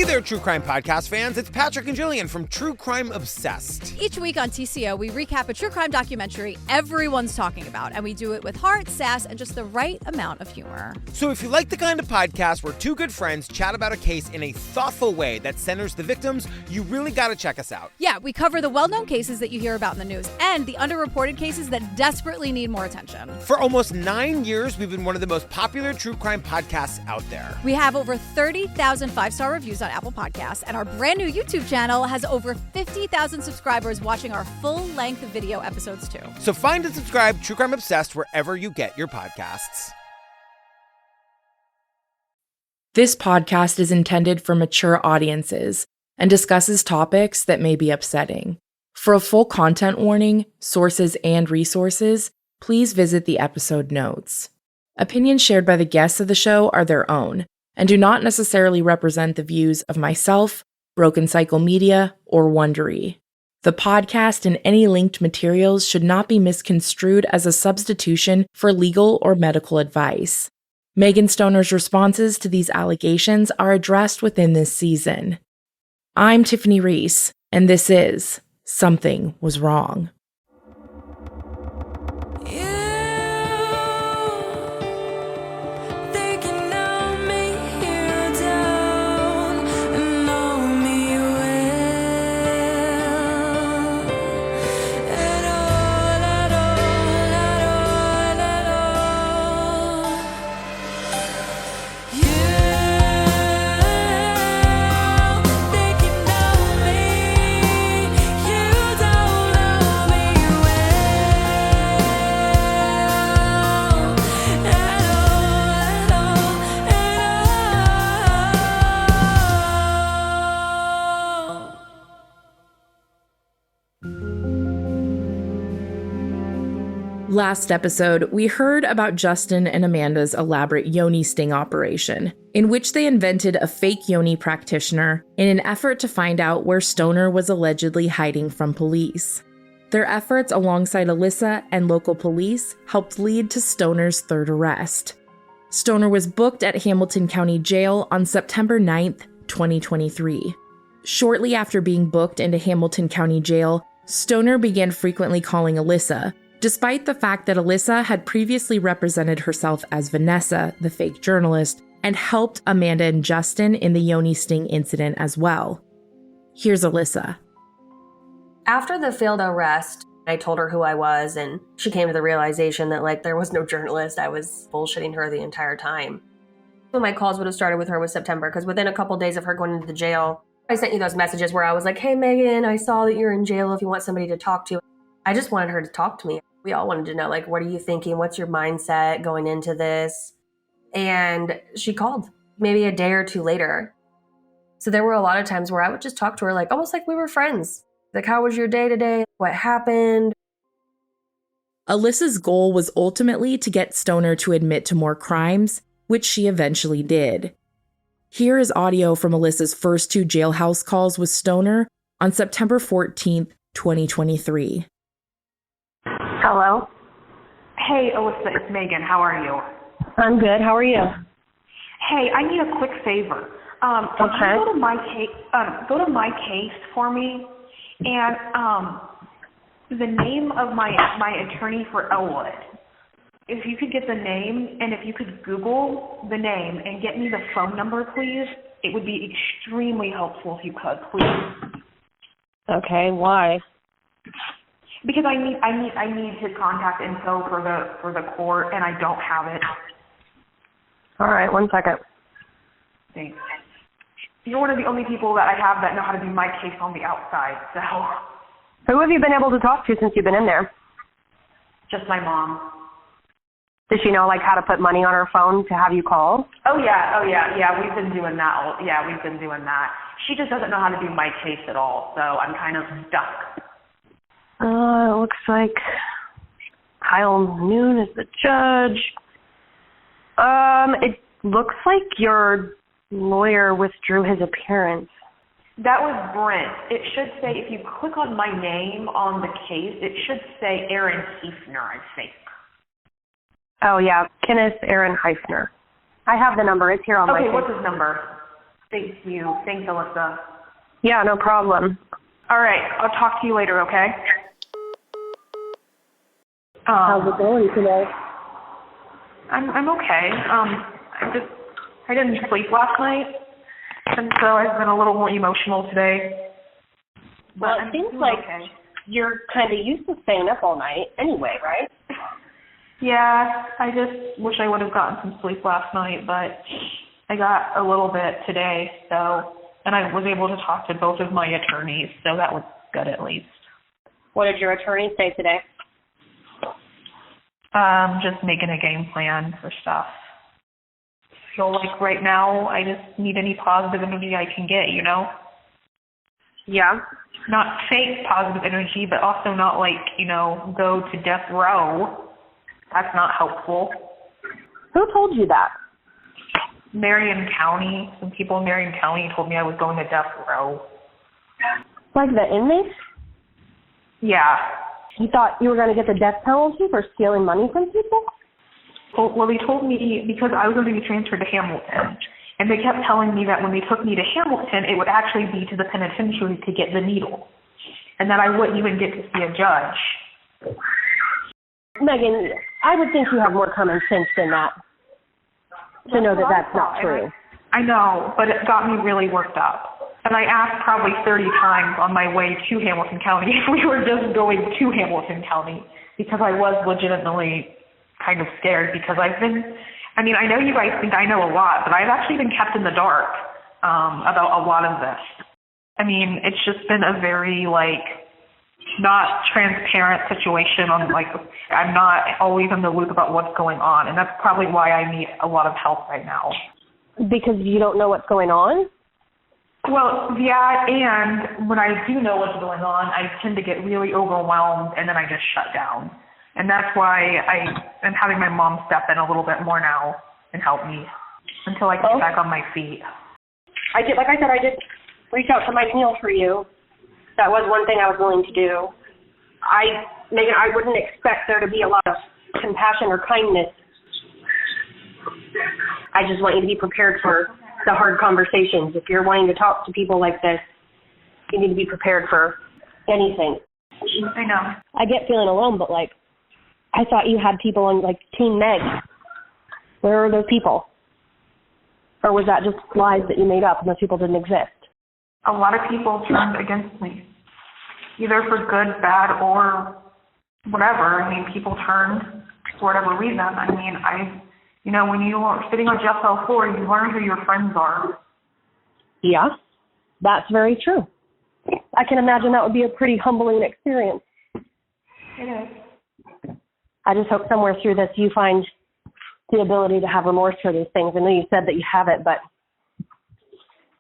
Hey there, True Crime Podcast fans. It's Patrick and Jillian from True Crime Obsessed. Each week on TCO, we recap a true crime documentary everyone's talking about, and we do it with heart, sass, and just the right amount of humor. So if you like the kind of podcast where two good friends chat about a case in a thoughtful way that centers the victims, you really gotta check us out. Yeah, we cover the well-known cases that you hear about in the news and the underreported cases that desperately need more attention. For almost 9 years, we've been one of the most popular true crime podcasts out there. We have over 30,000 five-star reviews on Apple Podcasts, and our brand new YouTube channel has over 50,000 subscribers watching our full-length video episodes too. So find and subscribe True Crime Obsessed wherever you get your podcasts. This podcast is intended for mature audiences and discusses topics that may be upsetting. For a full content warning, sources, and resources, please visit the episode notes. Opinions shared by the guests of the show are their own and do not necessarily represent the views of myself, Broken Cycle Media, or Wondery. The podcast and any linked materials should not be misconstrued as a substitution for legal or medical advice. Megan Stoner's responses to these allegations are addressed within this season. I'm Tiffany Reese, and this is Something Was Wrong. Last episode, we heard about Justin and Amanda's elaborate yoni sting operation, in which they invented a fake yoni practitioner in an effort to find out where Stoner was allegedly hiding from police. Their efforts alongside Alyssa and local police helped lead to Stoner's third arrest. Stoner was booked at Hamilton County Jail on September 9th, 2023. Shortly after being booked into Hamilton County Jail, Stoner began frequently calling Alyssa, despite the fact that Alyssa had previously represented herself as Vanessa, the fake journalist, and helped Amanda and Justin in the yoni sting incident as well. Here's Alyssa. After the failed arrest, I told her who I was, and she came to the realization that, there was no journalist. I was bullshitting her the entire time. When my calls would have started with her was September, because within a couple days of her going into the jail, I sent you those messages where I was like, hey, Megan, I saw that you're in jail if you want somebody to talk to. I just wanted her to talk to me. We all wanted to know, what are you thinking? What's your mindset going into this? And she called maybe a day or two later. So there were a lot of times where I would just talk to her, almost like we were friends. How was your day today? What happened? Alyssa's goal was ultimately to get Stoner to admit to more crimes, which she eventually did. Here is audio from Alyssa's first two jailhouse calls with Stoner on September 14th, 2023. Hello? Hey, Alyssa, it's Megan. How are you? I'm good. How are you? Hey, I need a quick favor. Can you go to my case for me, and the name of my attorney for Elwood. If you could get the name, and if you could Google the name and get me the phone number, please, it would be extremely helpful if you could, please. Okay. Why? Because I need his contact info for the court, and I don't have it. All right, 1 second. Thanks. You're one of the only people that I have that know how to do my case on the outside, so. Who have you been able to talk to since you've been in there? Just my mom. Does she know how to put money on her phone to have you call? Oh yeah, we've been doing that. Yeah, we've been doing that. She just doesn't know how to do my case at all, so I'm kind of stuck. It looks like Kyle Noon is the judge. It looks like your lawyer withdrew his appearance. That was Brent. It should say, if you click on my name on the case, it should say Aaron Heifner, I think. Oh, yeah, Kenneth Aaron Heifner. I have the number. It's here on my case. Okay, what's his number? Thank you. Thanks, Alyssa. Yeah, no problem. All right, I'll talk to you later, okay? How's it going today? I'm okay. I didn't sleep last night, and so I've been a little emotional today. Well, But it seems I'm like okay. you're kind of used to staying up all night anyway, right? Yeah, I just wish I would have gotten some sleep last night, but I got a little bit today, and I was able to talk to both of my attorneys, so that was good at least. What did your attorney say today? Just making a game plan for stuff. I feel like right now I just need any positive energy I can get, you know? Yeah. Not fake positive energy, but also not like, go to death row. That's not helpful. Who told you that? Marion County, some people in Marion County told me I was going to death row. Like the inmates? Yeah. You thought you were going to get the death penalty for stealing money from people? Well, they told me because I was going to be transferred to Hamilton. And they kept telling me that when they took me to Hamilton, it would actually be to the penitentiary to get the needle. And that I wouldn't even get to see a judge. Megan, I would think you have more common sense than that to know that that's not true. I know, but it got me really worked up. And I asked probably 30 times on my way to Hamilton County if we were just going to Hamilton County, because I was legitimately kind of scared, because I know you guys think I know a lot, but I've actually been kept in the dark about a lot of this. I mean, it's just been a very, not transparent situation I'm not always in the loop about what's going on, and that's probably why I need a lot of help right now. Because you don't know what's going on? Well, yeah, and when I do know what's going on, I tend to get really overwhelmed, and then I just shut down. And that's why I am having my mom step in a little bit more now and help me until I get back on my feet. I did reach out to Mike Neal for you. That was one thing I was willing to do. Megan, I wouldn't expect there to be a lot of compassion or kindness. I just want you to be prepared for the hard conversations. If you're wanting to talk to people like this, you need to be prepared for anything. I know. I get feeling alone, but I thought you had people on Team Meg. Where are those people? Or was that just lies that you made up and those people didn't exist? A lot of people turned against me, either for good, bad, or whatever. I mean, people turned for whatever reason. I mean, when you are sitting on jail cell floor, you learn who your friends are. Yeah, that's very true. I can imagine that would be a pretty humbling experience. It is. I just hope somewhere through this you find the ability to have remorse for these things. I know you said that you have it, but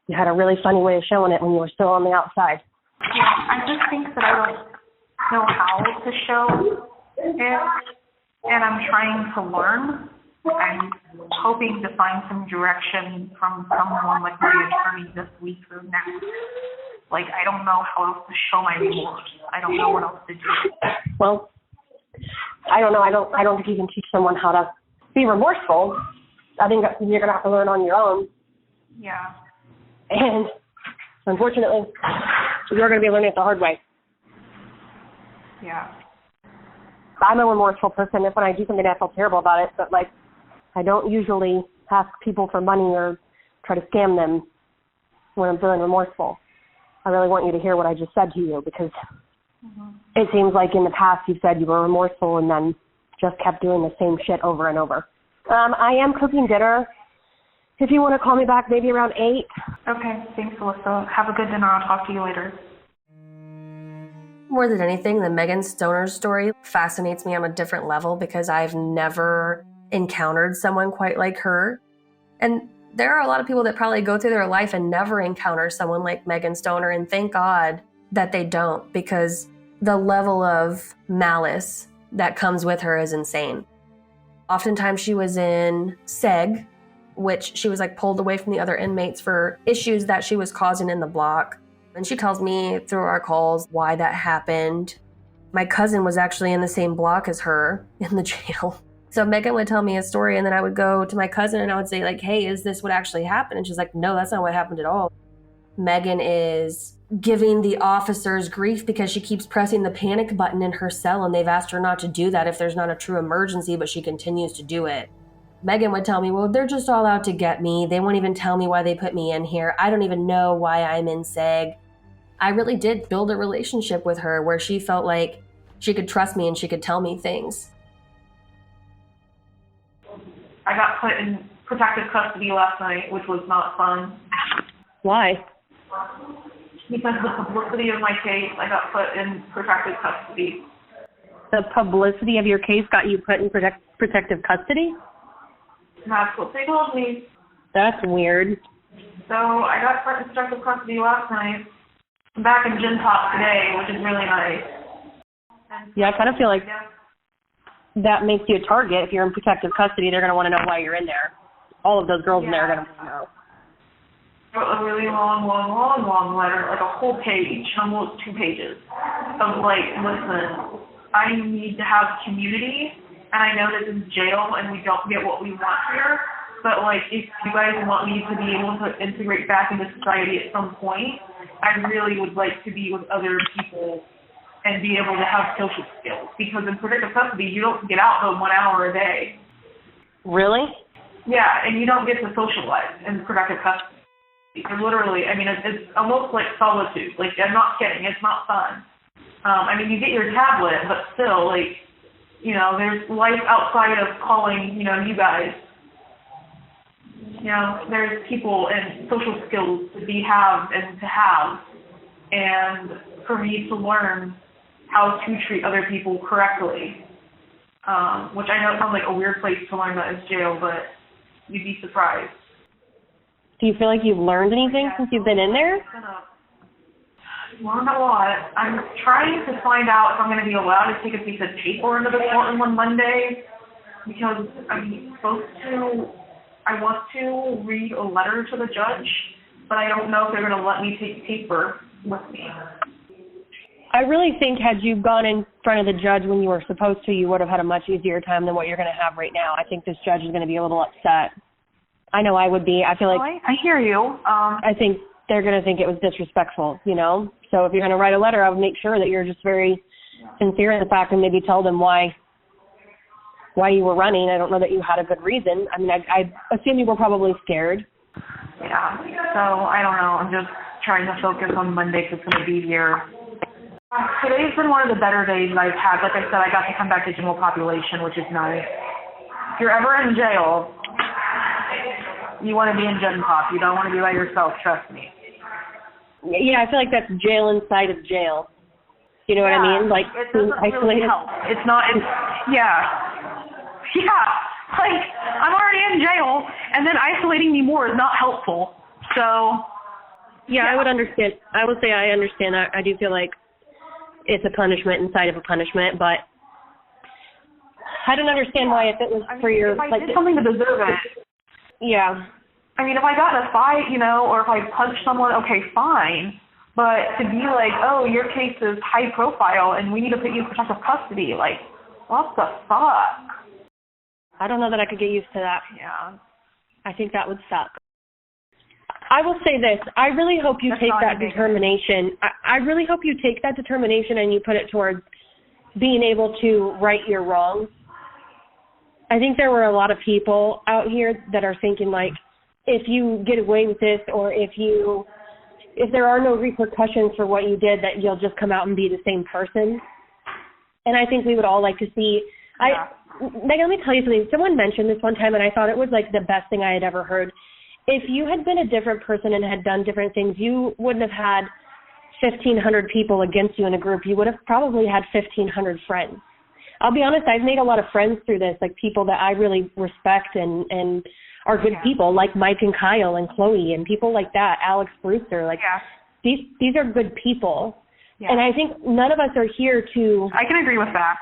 you had a really funny way of showing it when you were still on the outside. Yeah, I just think that I don't know how to show it, and I'm trying to learn. I'm hoping to find some direction from someone like my attorney this week or next. I don't know how else to show my remorse. I don't know what else to do. Well, I don't know. I don't think you can teach someone how to be remorseful. I think that's something you're gonna have to learn on your own. Yeah. And unfortunately, you're gonna be learning it the hard way. Yeah. I'm a remorseful person. If when I do something, I feel terrible about it. But I don't usually ask people for money or try to scam them when I'm feeling remorseful. I really want you to hear what I just said to you, because it seems like in the past you've said you were remorseful and then just kept doing the same shit over and over. I am cooking dinner. If you want to call me back maybe around 8. Okay, thanks, Alyssa. Have a good dinner. I'll talk to you later. More than anything, the Megan Stoner story fascinates me on a different level because I've never encountered someone quite like her. And there are a lot of people that probably go through their life and never encounter someone like Megan Stoner, and thank God that they don't, because the level of malice that comes with her is insane. Oftentimes she was in SEG, which she was pulled away from the other inmates for issues that she was causing in the block. And she tells me through our calls why that happened. My cousin was actually in the same block as her in the jail. So Megan would tell me a story, and then I would go to my cousin and I would say, like, hey, is this what actually happened? And she's like, no, that's not what happened at all. Megan is giving the officers grief because she keeps pressing the panic button in her cell, and they've asked her not to do that if there's not a true emergency, but she continues to do it. Megan would tell me, well, they're just all out to get me. They won't even tell me why they put me in here. I don't even know why I'm in SEG. I really did build a relationship with her where she felt like she could trust me and she could tell me things. I got put in protective custody last night, which was not fun. Why? Because of the publicity of my case, I got put in protective custody. The publicity of your case got you put in protective custody? That's what they told me. That's weird. So I got put in protective custody last night. I'm back in gym top today, which is really nice. Yeah, I kind of feel like that makes you a target. If you're in protective custody, they're going to want to know why you're in there. All of those girls in there are going to want to know. A really long letter, like a whole page, almost 2 pages, of like, listen, I need to have community, and I know this is jail and we don't get what we want here, but like, if you guys want me to be able to integrate back into society at some point, I really would like to be with other people and be able to have social skills, because in protective custody, you don't get out but 1 hour a day. Really? Yeah, and you don't get to socialize in protective custody. Literally, I mean, it's almost like solitude. Like, I'm not kidding. It's not fun. I mean, you get your tablet, but still, like, you know, there's life outside of calling, you know, you guys. You know, there's people and social skills to have. And for me to learn how to treat other people correctly, which I know sounds like a weird place to learn that is jail, but you'd be surprised. Do you feel like you've learned anything since you've been in there? Learned a lot. I'm trying to find out if I'm going to be allowed to take a piece of paper into the courtroom on Monday, because I want to read a letter to the judge, but I don't know if they're going to let me take paper with me. I really think had you gone in front of the judge when you were supposed to, you would have had a much easier time than what you're going to have right now. I think this judge is going to be a little upset. I know I would be. I feel like I hear you. I think they're going to think it was disrespectful, you know? So if you're going to write a letter, I would make sure that you're just very sincere in the fact and maybe tell them why you were running. I don't know that you had a good reason. I mean, I assume you were probably scared. Yeah. So I don't know. I'm just trying to focus on Monday because it's going to be here. Today's been one of the better days I've had. Like I said, I got to come back to general population, which is nice. If you're ever in jail, you want to be in gen pop. You don't want to be by yourself, trust me. Yeah, I feel like that's jail inside of jail. You know what I mean? Like, it doesn't really help. It's not, yeah. Yeah, like, I'm already in jail, and then isolating me more is not helpful. So, yeah, I would understand. I would say I understand. I do feel like it's a punishment inside of a punishment, but I don't understand why if it was for your... If I did something to deserve it. Yeah. I mean, if I got in a fight, you know, or if I punched someone, okay, fine. But to be like, oh, your case is high profile and we need to put you in protective custody, like, what the fuck? I don't know that I could get used to that. Yeah. I think that would suck. I will say this. I really hope you take that determination. I really hope you take that determination and you put it towards being able to right your wrongs. I think there were a lot of people out here that are thinking, like, if you get away with this or if there are no repercussions for what you did, that you'll just come out and be the same person. And I think we would all like to see. Yeah. Megan, let me tell you something. Someone mentioned this one time, and I thought it was like the best thing I had ever heard. If you had been a different person and had done different things, you wouldn't have had 1,500 people against you in a group. You would have probably had 1,500 friends. I'll be honest, I've made a lot of friends through this, like people that I really respect and are good people, like Mike and Kyle and Chloe and people like that, Alex Brewster. Like, these are good people. Yeah. And I think none of us are here to... I can agree with that.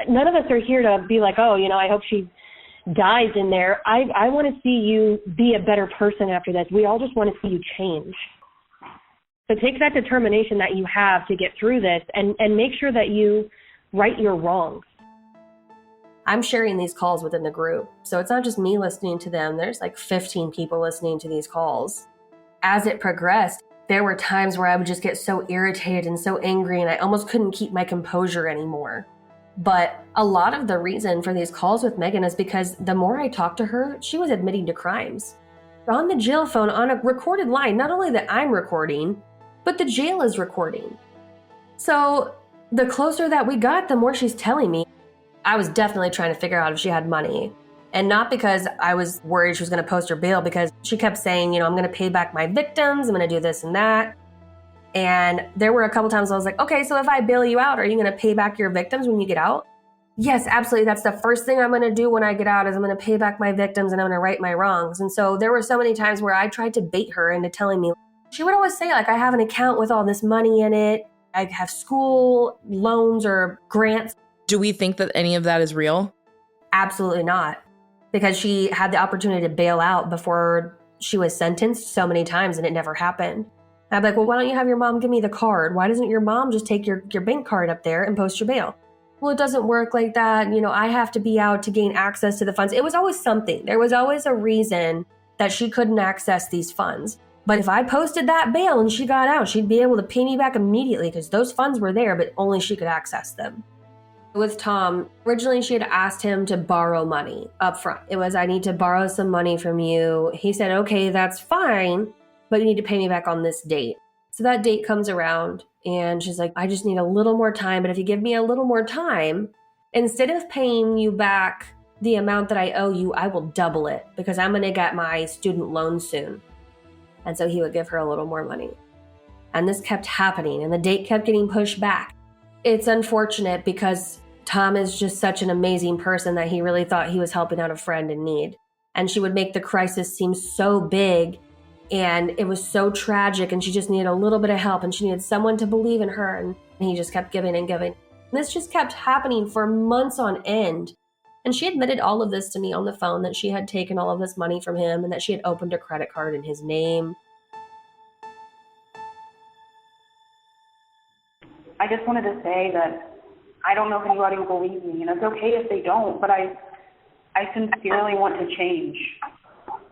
None of us are here to be like, oh, you know, I hope she dies in there. I want to see you be a better person after this. We all just want to see you change. So take that determination that you have to get through this and make sure that you right your wrongs. I'm sharing these calls within the group. So it's not just me listening to them. There's like 15 people listening to these calls. As it progressed, there were times where I would just get so irritated and so angry, and I almost couldn't keep my composure anymore. But a lot of the reason for these calls with Megan is because the more I talked to her, she was admitting to crimes. On the jail phone, on a recorded line, not only that I'm recording, but the jail is recording. So the closer that we got, the more she's telling me. I was definitely trying to figure out if she had money. And not because I was worried she was going to post her bail, because she kept saying, I'm going to pay back my victims, I'm going to do this and that. And there were a couple times I was like, okay, so if I bail you out, are you going to pay back your victims when you get out? Yes, absolutely. That's the first thing I'm going to do when I get out, is I'm going to pay back my victims and I'm going to right my wrongs. And so there were so many times where I tried to bait her into telling me. She would always say, like, I have an account with all this money in it. I have school loans or grants. Do we think that any of that is real? Absolutely not. Because she had the opportunity to bail out before she was sentenced so many times and it never happened. And I'm like, well, why don't you have your mom give me the card? Why doesn't your mom just take your bank card up there and post your bail? Well, it doesn't work like that. I have to be out to gain access to the funds. It was always something. There was always a reason that she couldn't access these funds. But if I posted that bail and she got out, she'd be able to pay me back immediately because those funds were there, but only she could access them. With Tom, originally she had asked him to borrow money up front. It was, I need to borrow some money from you. He said, okay, that's fine, but you need to pay me back on this date. So that date comes around and she's like, I just need a little more time. But if you give me a little more time, instead of paying you back the amount that I owe you, I will double it because I'm going to get my student loan soon. And so he would give her a little more money. And this kept happening and the date kept getting pushed back. It's unfortunate because Tom is just such an amazing person that he really thought he was helping out a friend in need. And she would make the crisis seem so big and it was so tragic and she just needed a little bit of help and she needed someone to believe in her, and he just kept giving and giving. And this just kept happening for months on end. And she admitted all of this to me on the phone, that she had taken all of this money from him and that she had opened a credit card in his name. I just wanted to say that I don't know if anybody will believe me, and it's okay if they don't, but I sincerely want to change.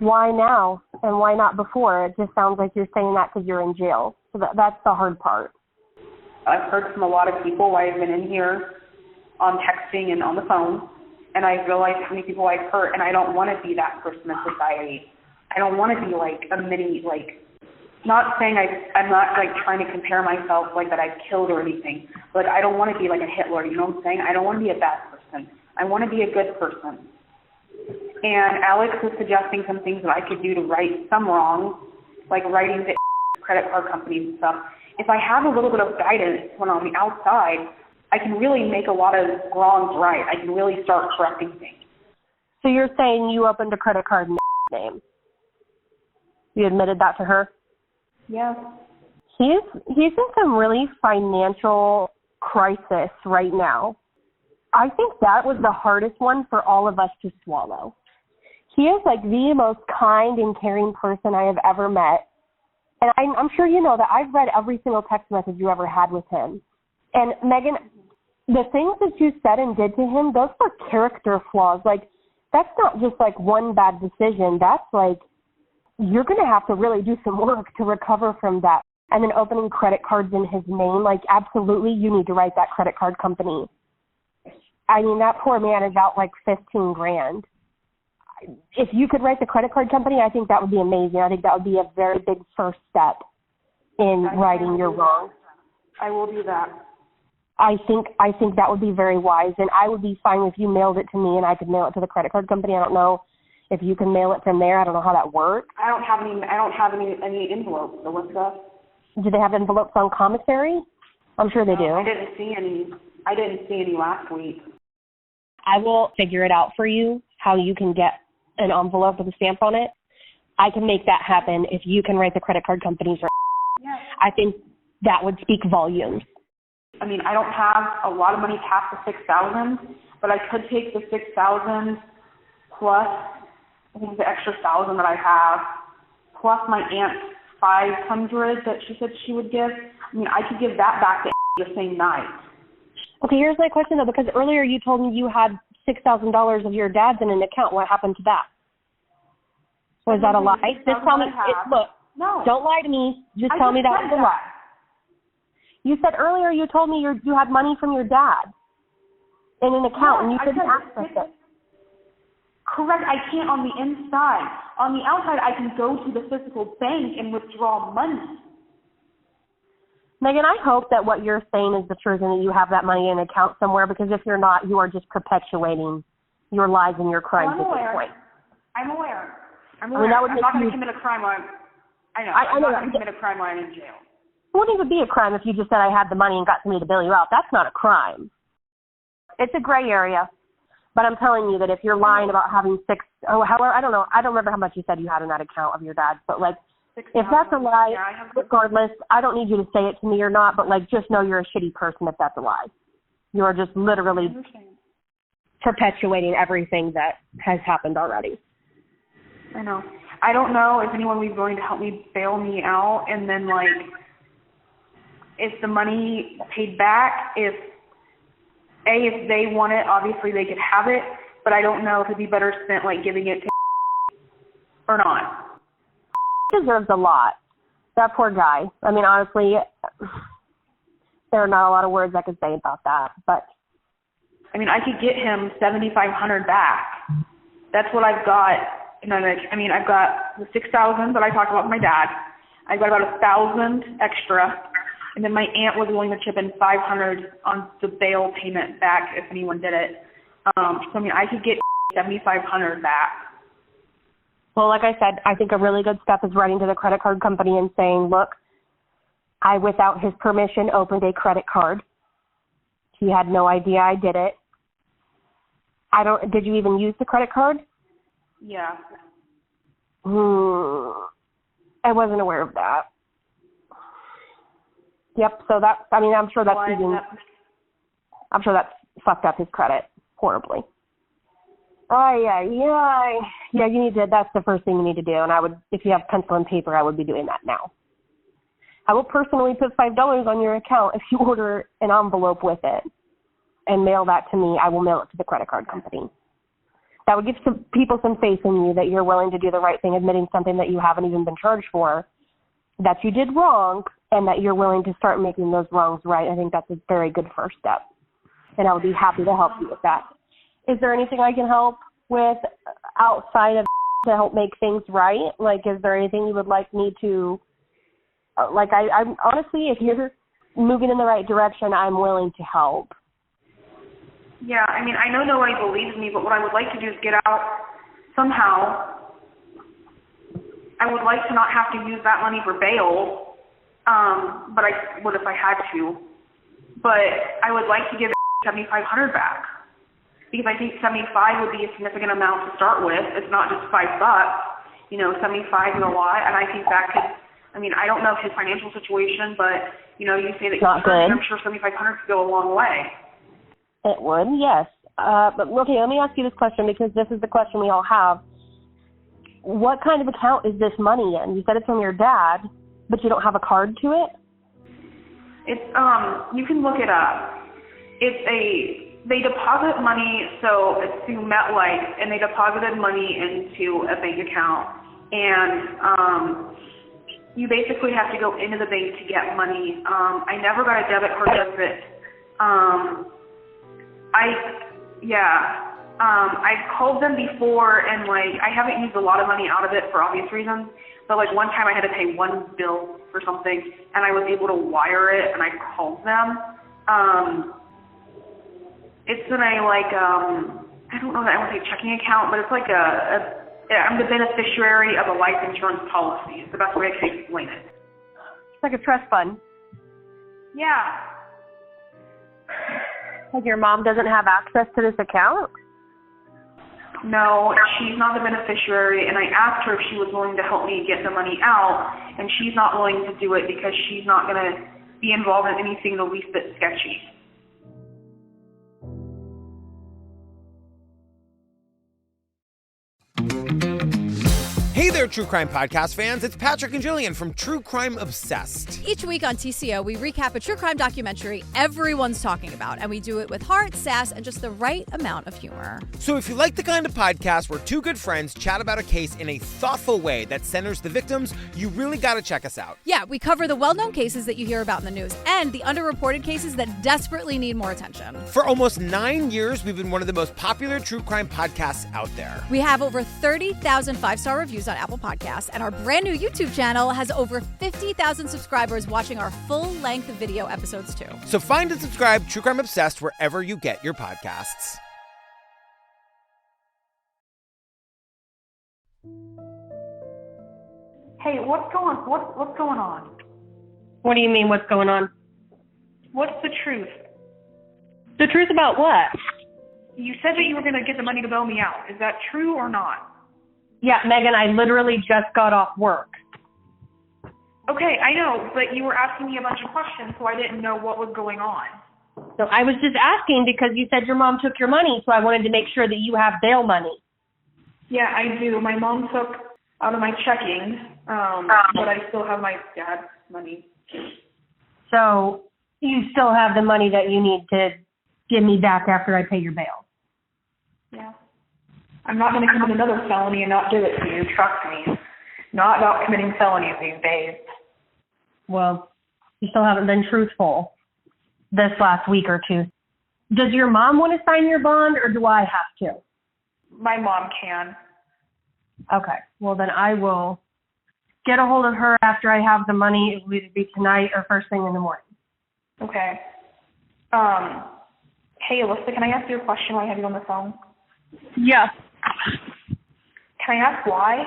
Why now and why not before? It just sounds like you're saying that because you're in jail. So that's the hard part. I've heard from a lot of people while I've been in here on texting and on the phone, and I realized how many people I've hurt, and I don't want to be that person in society. I don't want to be like a mini, not saying I'm not trying to compare myself that I've killed or anything, but I don't want to be like a Hitler, you know what I'm saying? I don't want to be a bad person. I want to be a good person. And Alex was suggesting some things that I could do to right some wrongs, like writing to credit card companies and stuff. If I have a little bit of guidance when on the outside, I can really make a lot of wrongs right. I can really start correcting things. So you're saying you opened a credit card in name? You admitted that to her? Yeah. He's in some really financial crisis right now. I think that was the hardest one for all of us to swallow. He is the most kind and caring person I have ever met. And I'm sure you know that I've read every single text message you ever had with him. And Megan, the things that you said and did to him, those were character flaws. That's not just one bad decision. That's you're going to have to really do some work to recover from that. And then opening credit cards in his name, absolutely, you need to write that credit card company. I mean, that poor man is out $15,000. If you could write the credit card company, I think that would be amazing. I think that would be a very big first step in righting your wrongs. I will do that. I think that would be very wise, and I would be fine if you mailed it to me and I could mail it to the credit card company. I don't know if you can mail it from there. I don't know how that works. I don't have any envelopes. So what's up? Do they have envelopes on commissary? I'm sure they do. I didn't see any last week. I will figure it out for you how you can get an envelope with a stamp on it. I can make that happen if you can write the credit card companies. Yeah. I think that would speak volumes. I mean, I don't have a lot of money past the $6,000, but I could take the $6,000 plus I think the extra $1,000 that I have, plus my aunt's $500 that she said she would give. I mean, I could give that back to the same night. Okay, here's my question though, because earlier you told me you had $6,000 of your dad's in an account. What happened to that? Was that a lie? Just tell me. Look, no. Don't lie to me. Just tell me that was a lie. You said earlier you told me you had money from your dad in an account and you couldn't access it. Correct. I can't on the inside. On the outside, I can go to the physical bank and withdraw money. Megan, I hope that what you're saying is the truth and that you have that money in an account somewhere, because if you're not, you are just perpetuating your lies and your crimes at this point. I'm aware. I mean, that would I'm not going to commit a crime while I'm not going to commit a crime while I'm in jail. It wouldn't even be a crime if you just said I had the money and got somebody to bail you out. That's not a crime. It's a gray area. But I'm telling you that if you're lying about having I don't know. I don't remember how much you said you had in that account of your dad's, but like, if that's a lie, regardless, I don't need you to say it to me or not, but like, just know you're a shitty person if that's a lie. You are just literally perpetuating everything that has happened already. I know. I don't know if anyone will be willing to help me bail me out, and then like, if the money paid back, if they want it, obviously they could have it, but I don't know if it'd be better spent like giving it to or not. Deserves a lot. That poor guy. I mean, honestly, there are not a lot of words I could say about that, but I mean, I could get him $7,500 back. That's what I've got. I mean, I've got the $6,000 that I talked about with my dad. I've got about $1,000 extra. And then my aunt was willing to chip in $500 on the bail payment back if anyone did it. So I mean, I could get $7,500 back. Well, like I said, I think a really good step is writing to the credit card company and saying, look, I, without his permission, opened a credit card. He had no idea I did it. Did you even use the credit card? Yeah. I wasn't aware of that. Yep, so I'm sure that's I'm sure that's fucked up his credit horribly. Yeah, that's the first thing you need to do, and if you have pencil and paper, I would be doing that now. I will personally put $5 on your account if you order an envelope with it and mail that to me. I will mail it to the credit card company. That would give some people some faith in you that you're willing to do the right thing, admitting something that you haven't even been charged for, that you did wrong, and that you're willing to start making those wrongs right. I think that's a very good first step, and I would be happy to help you with that. Is there anything I can help with outside of to help make things right? Like, is there anything you would like me to, I'm honestly, if you're moving in the right direction, I'm willing to help. Yeah, I mean, I know nobody believes me, but what I would like to do is get out somehow. I would like to not have to use that money for bail, but I would if I had to. But I would like to give $7,500 back, because I think $75 would be a significant amount to start with. It's not just $5. $75 is a lot, and I think that could. I mean, I don't know his financial situation, but you say that not good. I'm sure $7,500 could go a long way. It would, yes. But okay, let me ask you this question, because this is the question we all have. What kind of account is this money in? You said it's from your dad, but you don't have a card to it? It's you can look it up. They deposit money, so it's through MetLife, and they deposited money into a bank account, and you basically have to go into the bank to get money. I never got a debit card with it. I've called them before, and I haven't used a lot of money out of it for obvious reasons, but one time I had to pay one bill for something, and I was able to wire it, and I called them. It's in a I don't know that I want to say checking account, but it's I'm the beneficiary of a life insurance policy. It's the best way I can explain it. It's like a trust fund. Yeah. Like your mom doesn't have access to this account? No, she's not the beneficiary, and I asked her if she was willing to help me get the money out, and she's not willing to do it because she's not going to be involved in anything the least bit sketchy. Hey there, there, true crime podcast fans. It's Patrick and Jillian from True Crime Obsessed. Each week on TCO, we recap a true crime documentary everyone's talking about, and we do it with heart, sass, and just the right amount of humor. So if you like the kind of podcast where two good friends chat about a case in a thoughtful way that centers the victims, you really got to check us out. Yeah, we cover the well-known cases that you hear about in the news and the underreported cases that desperately need more attention. For almost 9 years, we've been one of the most popular true crime podcasts out there. We have over 30,000 five-star reviews on Apple Podcasts, and our brand new YouTube channel has over 50,000 subscribers watching our full-length video episodes too. So find and subscribe True Crime Obsessed wherever you get your podcasts. Hey, what's going on? What do you mean, what's going on? What's the truth? The truth about what? You said that you were going to get the money to bail me out. Is that true or not? Yeah, Megan, I literally just got off work. Okay, I know, but you were asking me a bunch of questions, so I didn't know what was going on. So I was just asking because you said your mom took your money, so I wanted to make sure that you have bail money. Yeah, I do. My mom took out of my checking, but I still have my dad's money. So you still have the money that you need to give me back after I pay your bail. Yeah. I'm not going to commit another felony and not give it to you. Trust me. Not about committing felonies these days. Well, you still haven't been truthful this last week or two. Does your mom want to sign your bond, or do I have to? My mom can. Okay. Well, then I will get a hold of her after I have the money. It will either be tonight or first thing in the morning. Okay. Hey, Alyssa, can I ask you a question while I have you on the phone? Yeah. Can I ask why?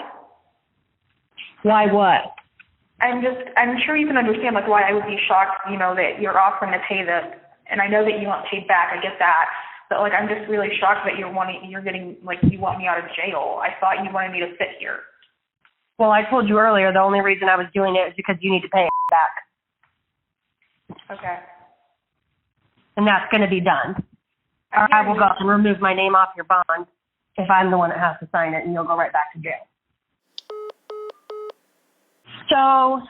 Why what? I'm sure you can understand, like, why I would be shocked, that you're offering to pay this, and I know that you want paid back, I get that, but, like, I'm just really shocked that you want me out of jail. I thought you wanted me to sit here. Well, I told you earlier the only reason I was doing it is because you need to pay it back. Okay. And that's going to be done. Or I will go and remove my name off your bond if I'm the one that has to sign it, and you'll go right back to jail. So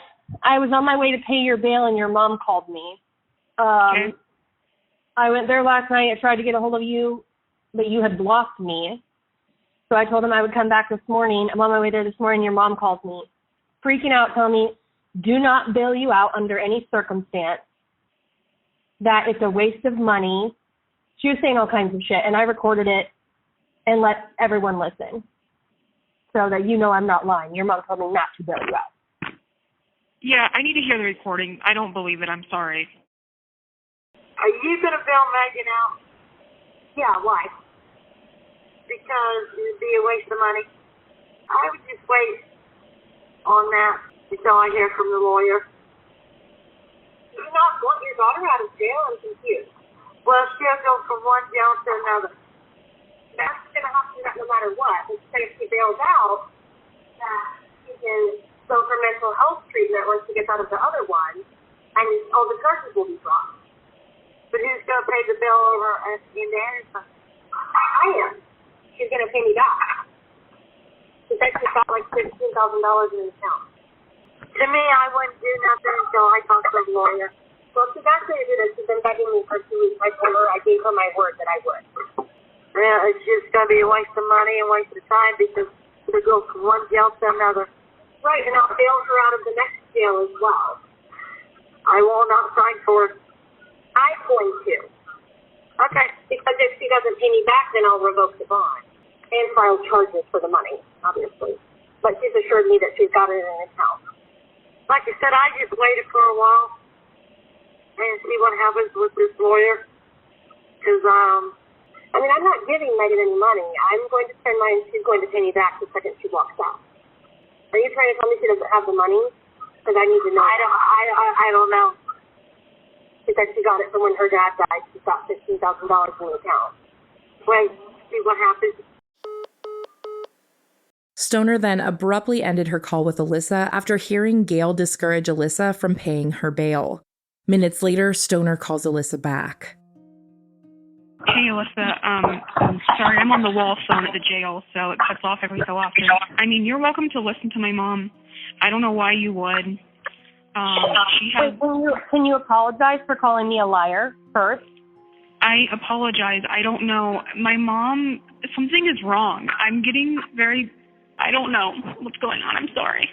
I was on my way to pay your bail, and your mom called me. Okay. I went there last night. I tried to get a hold of you, but you had blocked me. So I told him I would come back this morning. I'm on my way there this morning. Your mom calls me, freaking out, telling me, do not bail you out under any circumstance, that it's a waste of money. She was saying all kinds of shit, and I recorded it and let everyone listen so that you know I'm not lying. Your mom told me not to bail you out. Yeah, I need to hear the recording. I don't believe it. I'm sorry. Are you going to bail Megan out? Yeah, why? Because it would be a waste of money. I would just wait on that until I hear from the lawyer. You not want your daughter out of jail? I'm confused. Well, she'll go from one jail to another. That's going to happen no matter what. Instead, if she bails out, she can go for mental health treatment once she gets out of the other one, and all the charges will be dropped. But who's going to pay the bill over in there? I am. She's going to pay me back. She said she's got like $15,000 in the account. To me, I wouldn't do nothing until I talk to the lawyer. Well, she's actually going to do this. She's been begging me for 2 weeks. I told her, I gave her my word that I would. Yeah, it's just going to be a waste of money and waste of time because it'll go from one jail to another. Right, and I'll bail her out of the next jail as well. I will not sign for it. I'm going to. Okay, because if she doesn't pay me back, then I'll revoke the bond and file charges for the money, obviously. But she's assured me that she's got it in an account. Like I said, I just waited for a while and see what happens with this lawyer. Because, I'm not giving Megan any money. I'm going to spend mine, she's going to pay me back the second she walks out. Are you trying to tell me she doesn't have the money? Because I need to know. I don't know. She said she got it from when her dad died. She's got $15,000 in the account. Wait, see what happens. Stoner then abruptly ended her call with Alyssa after hearing Gail discourage Alyssa from paying her bail. Minutes later, Stoner calls Alyssa back. Hey, Alyssa. Sorry, I'm on the wall phone at the jail, so it cuts off every so often. I mean, you're welcome to listen to my mom. I don't know why you would. She has. Wait, can you apologize for calling me a liar first? I apologize. I don't know. My mom, something is wrong. I'm getting I don't know what's going on. I'm sorry.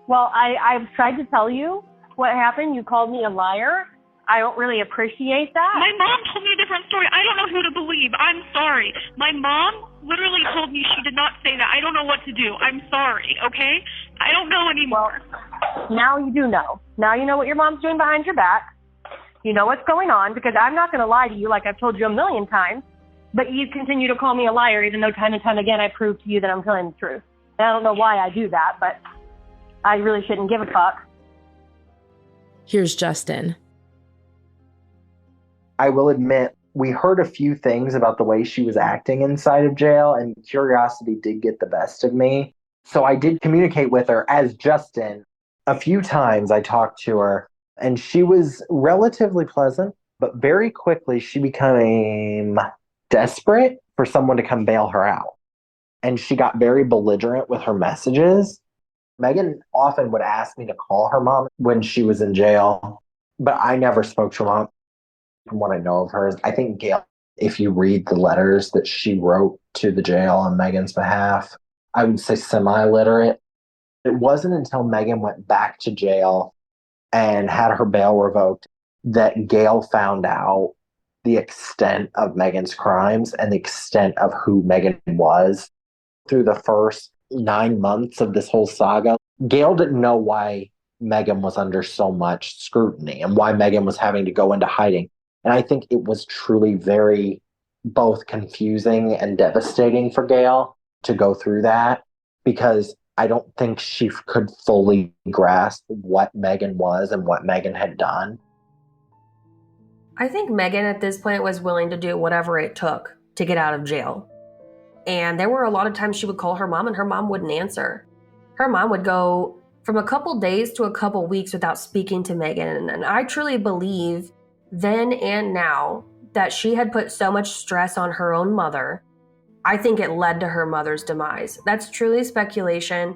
Well, I've tried to tell you what happened. You called me a liar. I don't really appreciate that. My mom told me a different story. I don't know who to believe. I'm sorry. My mom literally told me she did not say that. I don't know what to do. I'm sorry, okay? I don't know anymore. Well, now you do know. Now you know what your mom's doing behind your back. You know what's going on, because I'm not going to lie to you like I've told you a million times, but you continue to call me a liar even though time and time again I prove to you that I'm telling the truth. And I don't know why I do that, but I really shouldn't give a fuck. Here's Justin. I will admit, we heard a few things about the way she was acting inside of jail, and curiosity did get the best of me. So I did communicate with her as Justin. A few times I talked to her, and she was relatively pleasant, but very quickly she became desperate for someone to come bail her out. And she got very belligerent with her messages. Megan often would ask me to call her mom when she was in jail, but I never spoke to her mom. From what I know of her, I think Gail, if you read the letters that she wrote to the jail on Megan's behalf, I would say semi-literate. It wasn't until Megan went back to jail and had her bail revoked that Gail found out the extent of Megan's crimes and the extent of who Megan was. Through the first 9 months of this whole saga, Gail didn't know why Megan was under so much scrutiny and why Megan was having to go into hiding. And I think it was truly very both confusing and devastating for Gail to go through that, because I don't think she could fully grasp what Megan was and what Megan had done. I think Megan at this point was willing to do whatever it took to get out of jail. And there were a lot of times she would call her mom and her mom wouldn't answer. Her mom would go from a couple days to a couple weeks without speaking to Megan. And I truly believe then and now that she had put so much stress on her own mother. I think it led to her mother's demise. That's truly speculation.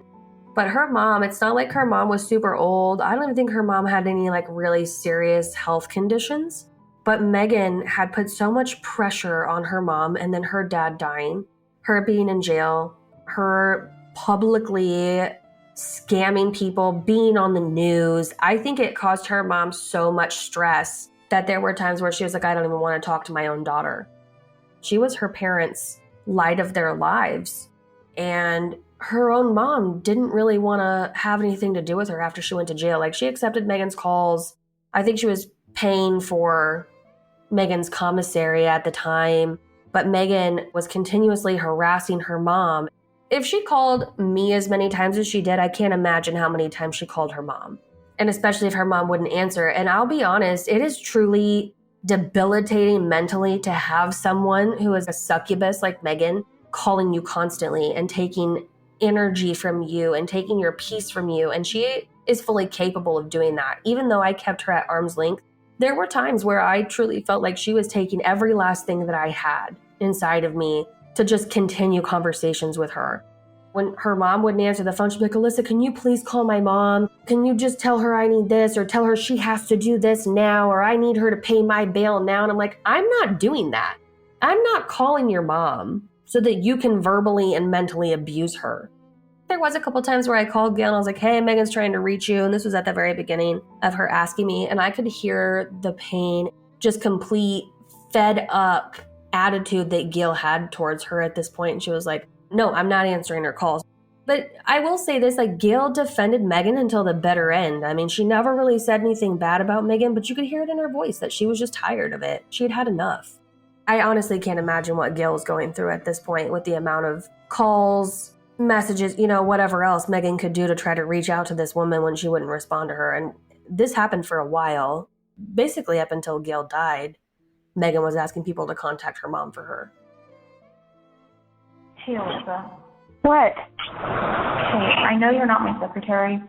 But her mom, it's not like her mom was super old. I don't even think her mom had any really serious health conditions. But Megan had put so much pressure on her mom, and then her dad dying, her being in jail, her publicly scamming people, being on the news. I think it caused her mom so much stress that there were times where she was like, I don't even want to talk to my own daughter. She was her parents' light of their lives. And her own mom didn't really want to have anything to do with her after she went to jail. She accepted Megan's calls. I think she was paying for Megan's commissary at the time. But Megan was continuously harassing her mom. If she called me as many times as she did, I can't imagine how many times she called her mom. And especially if her mom wouldn't answer. And I'll be honest, it is truly debilitating mentally to have someone who is a succubus like Megan calling you constantly and taking energy from you and taking your peace from you. And she is fully capable of doing that. Even though I kept her at arm's length, there were times where I truly felt like she was taking every last thing that I had inside of me to just continue conversations with her. When her mom wouldn't answer the phone, she'd be like, Alyssa, can you please call my mom? Can you just tell her I need this, or tell her she has to do this now, or I need her to pay my bail now? And I'm like, I'm not doing that. I'm not calling your mom so that you can verbally and mentally abuse her. There was a couple times where I called Gail and I was like, hey, Megan's trying to reach you. And this was at the very beginning of her asking me. And I could hear the pain, just complete fed up attitude that Gail had towards her at this point. And she was like, no, I'm not answering her calls. But I will say this, Gail defended Megan until the bitter end. I mean, she never really said anything bad about Megan, but you could hear it in her voice that she was just tired of it. She had had enough. I honestly can't imagine what Gail was going through at this point with the amount of calls, messages, whatever else Megan could do to try to reach out to this woman when she wouldn't respond to her. And this happened for a while, basically up until Gail died. Megan was asking people to contact her mom for her. Hey, Alyssa. What? Hey, I know you're not my secretary,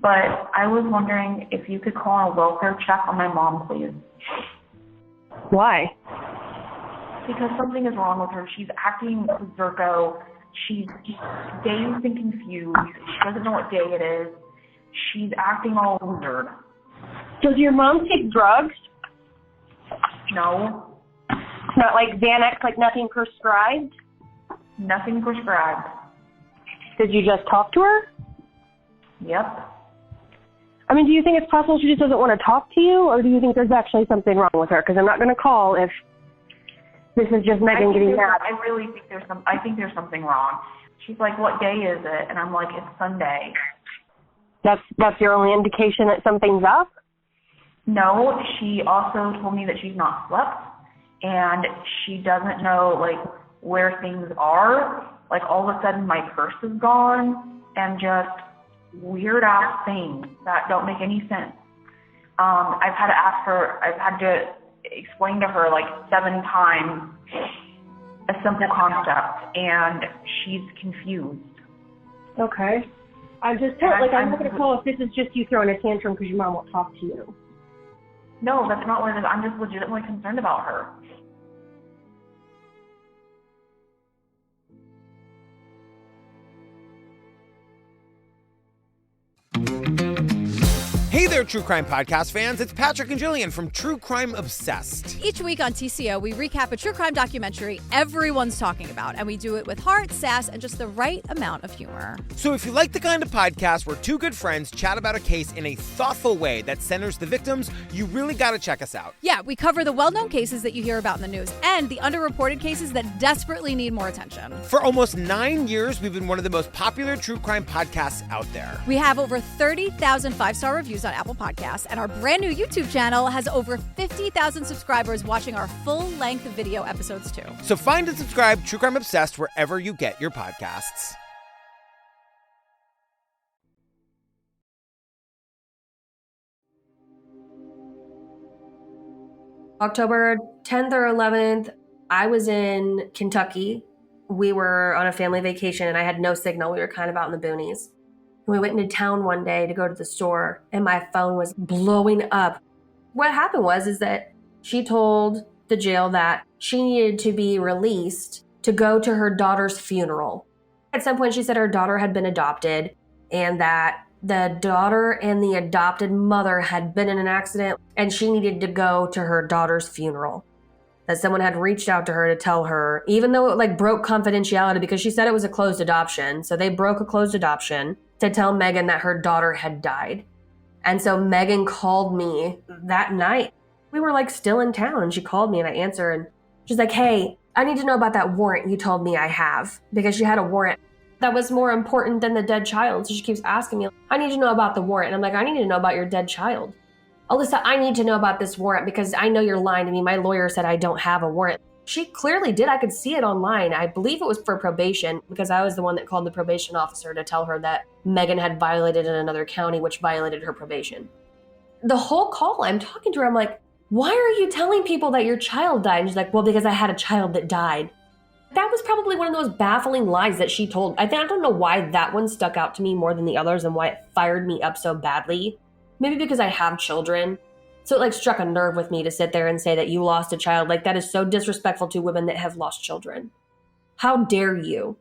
but I was wondering if you could call a welfare check on my mom, please. Why? because something is wrong with her. She's acting berserko. She's just dazed and confused. She doesn't know what day it is. She's acting all weird. Does your mom take drugs? No. Not like Xanax, like nothing prescribed? Nothing prescribed. Did you just talk to her? Yep. I mean, do you think it's possible she just doesn't want to talk to you, or do you think there's actually something wrong with her? Because I'm not going to call if this is just Megan getting mad. I really think there's something wrong. She's like, what day is it? And I'm like, it's Sunday. That's your only indication that something's up? No, she also told me that she's not slept, and she doesn't know, like, where things are. Like, all of a sudden my purse is gone, and just weird-ass things that don't make any sense. I've had to explain to her, like, 7 times a simple concept, and she's confused. Okay. I'm not going to call if this is just you throwing a tantrum because your mom won't talk to you. No, that's not what it is. I'm just legitimately concerned about her. Hey there, True Crime Podcast fans. It's Patrick and Jillian from True Crime Obsessed. Each week on TCO, we recap a true crime documentary everyone's talking about, and we do it with heart, sass, and just the right amount of humor. So if you like the kind of podcast where two good friends chat about a case in a thoughtful way that centers the victims, you really got to check us out. Yeah, we cover the well-known cases that you hear about in the news and the underreported cases that desperately need more attention. For almost 9 years, we've been one of the most popular true crime podcasts out there. We have over 30,000 5-star reviews on Apple Podcasts, and our brand new YouTube channel has over 50,000 subscribers watching our full-length video episodes too. So find and subscribe True Crime Obsessed wherever you get your podcasts. October 10th or 11th, I was in Kentucky. We were on a family vacation and I had no signal. We were kind of out in the boonies. We went into town one day to go to the store and my phone was blowing up. What happened is that she told the jail that she needed to be released to go to her daughter's funeral. At some point she said her daughter had been adopted and that the daughter and the adopted mother had been in an accident and she needed to go to her daughter's funeral. That someone had reached out to her to tell her, even though it broke confidentiality because she said it was a closed adoption. So they broke a closed adoption to tell Megan that her daughter had died. And so Megan called me that night. We were still in town and she called me and I answered and she's like, hey, I need to know about that warrant you told me I have, because she had a warrant that was more important than the dead child. So she keeps asking me, I need to know about the warrant. And I'm like, I need to know about your dead child. Alyssa, I need to know about this warrant because I know you're lying to me. My lawyer said I don't have a warrant. She clearly did. I could see it online. I believe it was for probation because I was the one that called the probation officer to tell her that Megan had violated in another county, which violated her probation. The whole call, I'm talking to her. I'm like, why are you telling people that your child died? And she's like, well, because I had a child that died. That was probably one of those baffling lies that she told. I don't know why that one stuck out to me more than the others and why it fired me up so badly. Maybe because I have children. So it struck a nerve with me to sit there and say that you lost a child. That is so disrespectful to women that have lost children. How dare you?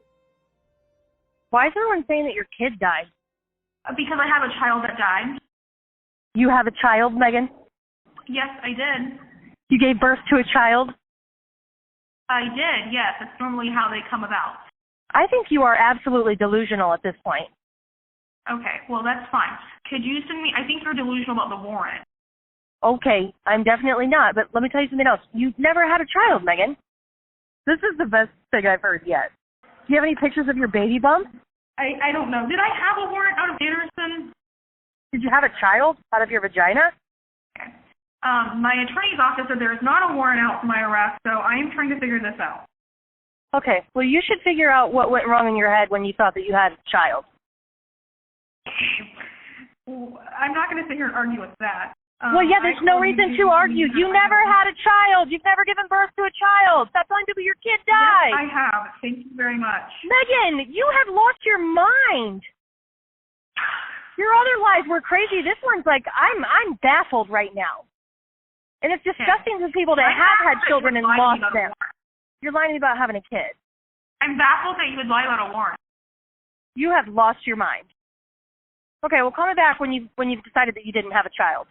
Why is everyone saying that your kid died? Because I have a child that died. You have a child, Megan? Yes, I did. You gave birth to a child? I did, yes. That's normally how they come about. I think you are absolutely delusional at this point. Okay, well, that's fine. Could you send me, I think you're delusional about the warrant. Okay, I'm definitely not, but let me tell you something else. You've never had a child, Megan. This is the best thing I've heard yet. Do you have any pictures of your baby bump? I don't know. Did I have a warrant out of Anderson? Did you have a child out of your vagina? Okay. My attorney's office said there is not a warrant out for my arrest, so I am trying to figure this out. Okay, well, you should figure out what went wrong in your head when you thought that you had a child. I'm not going to sit here and argue with that. Well, yeah, there's no reason to argue. You never had a child. You've never given birth to a child. Stop telling people your kid died. Yes, I have. Thank you very much. Megan, you have lost your mind. Your other lies were crazy. This one's I'm baffled right now. And it's disgusting to people that have had children and lost them. You're lying to me about having a kid. I'm baffled that you would lie about a warrant. You have lost your mind. Okay, well, call me back when you've decided that you didn't have a child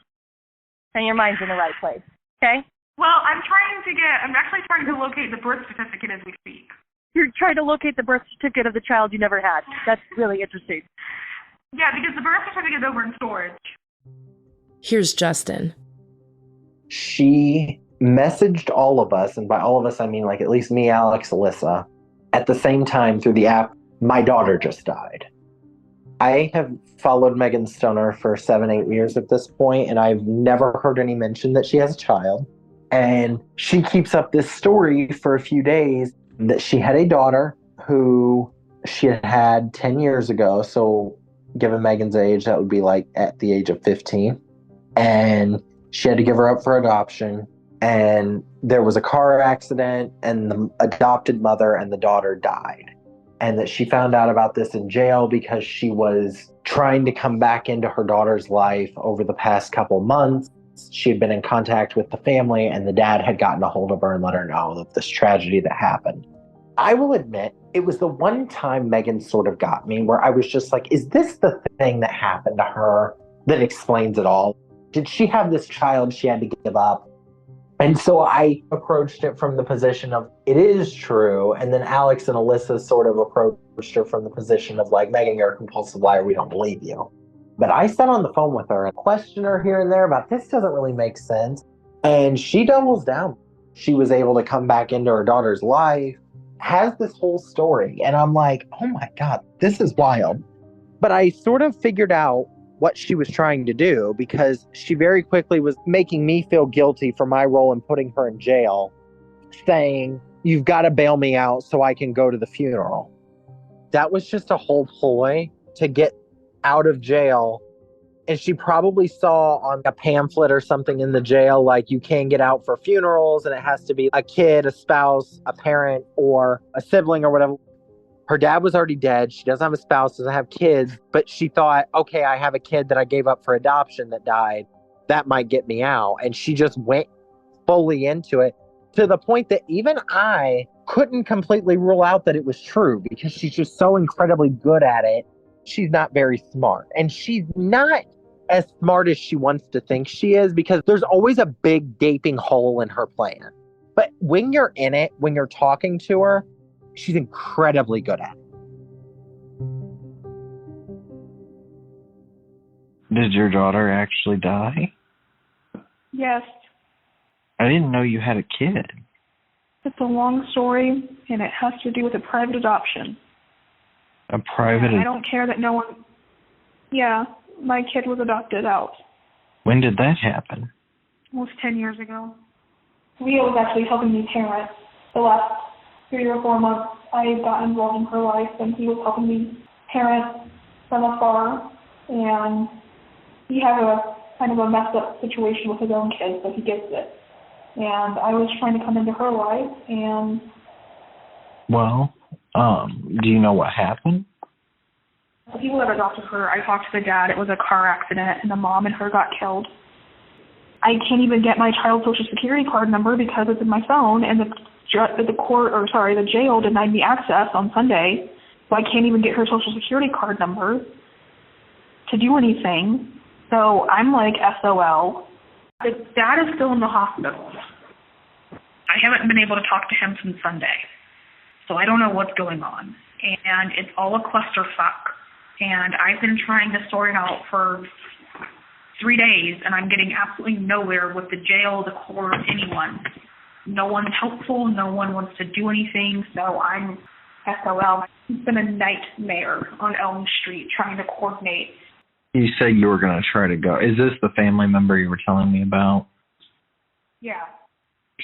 and your mind's in the right place. Okay? Well, I'm actually trying to locate the birth certificate as we speak. You're trying to locate the birth certificate of the child you never had. That's really interesting. Yeah, because the birth certificate is over in storage. Here's Justin. She messaged all of us, and by all of us, I mean like at least me, Alex, Alyssa, at the same time through the app, my daughter just died. I have followed Megan Stoner for 7-8 years at this point, and I've never heard any mention that she has a child. And she keeps up this story for a few days that she had a daughter who she had 10 years ago. So given Megan's age, that would be like at the age of 15. And she had to give her up for adoption. And there was a car accident, and the adopted mother and the daughter died. And that she found out about this in jail because she was trying to come back into her daughter's life over the past couple months. She had been in contact with the family, and the dad had gotten a hold of her and let her know of this tragedy that happened. I will admit, it was the one time Megan sort of got me where I was just like, is this the thing that happened to her that explains it all? Did she have this child she had to give up? And so I approached it from the position of, it is true. And then Alex and Alyssa sort of approached her from the position of like, Megan, you're a compulsive liar. We don't believe you. But I sat on the phone with her and questioned her here and there about this doesn't really make sense. And she doubles down. She was able to come back into her daughter's life, has this whole story. And I'm like, oh my God, this is wild. But I sort of figured out what she was trying to do, because she very quickly was making me feel guilty for my role in putting her in jail, saying, you've got to bail me out so I can go to the funeral. That was just a whole ploy to get out of jail. And she probably saw on a pamphlet or something in the jail, like, you can't get out for funerals and it has to be a kid, a spouse, a parent, or a sibling or whatever. Her dad was already dead. She doesn't have a spouse, doesn't have kids, but she thought, okay, I have a kid that I gave up for adoption that died. That might get me out. And she just went fully into it, to the point that even I couldn't completely rule out that it was true, because she's just so incredibly good at it. She's not very smart. And she's not as smart as she wants to think she is, because there's always a big gaping hole in her plan. But when you're in it, when you're talking to her, she's incredibly good at it. Did your daughter actually die? Yes. I didn't know you had a kid. It's a long story, and it has to do with a private adoption. A private... I don't care that no one... Yeah, my kid was adopted out. When did that happen? Almost 10 years ago. Leo was actually helping me parent the last 3 or 4 months. I got involved in her life, and he was helping me parent from afar. And he had a kind of a messed up situation with his own kids, so he gets it. And I was trying to come into her life, and... Well, do you know what happened? The people that adopted her, I talked to the dad. It was a car accident, and the mom and her got killed. I can't even get my child's social security card number because it's in my phone, and the jail denied me access on Sunday, so I can't even get her social security card number to do anything. So I'm like SOL. The dad is still in the hospital. I haven't been able to talk to him since Sunday, so I don't know what's going on. And it's all a clusterfuck. And I've been trying to sort it out for 3 days, and I'm getting absolutely nowhere with the jail, the court, anyone. No one's helpful. No one wants to do anything, so I'm SOL. It's been a nightmare on Elm Street trying to coordinate. You said you were going to try to go. Is this the family member you were telling me about? Yeah.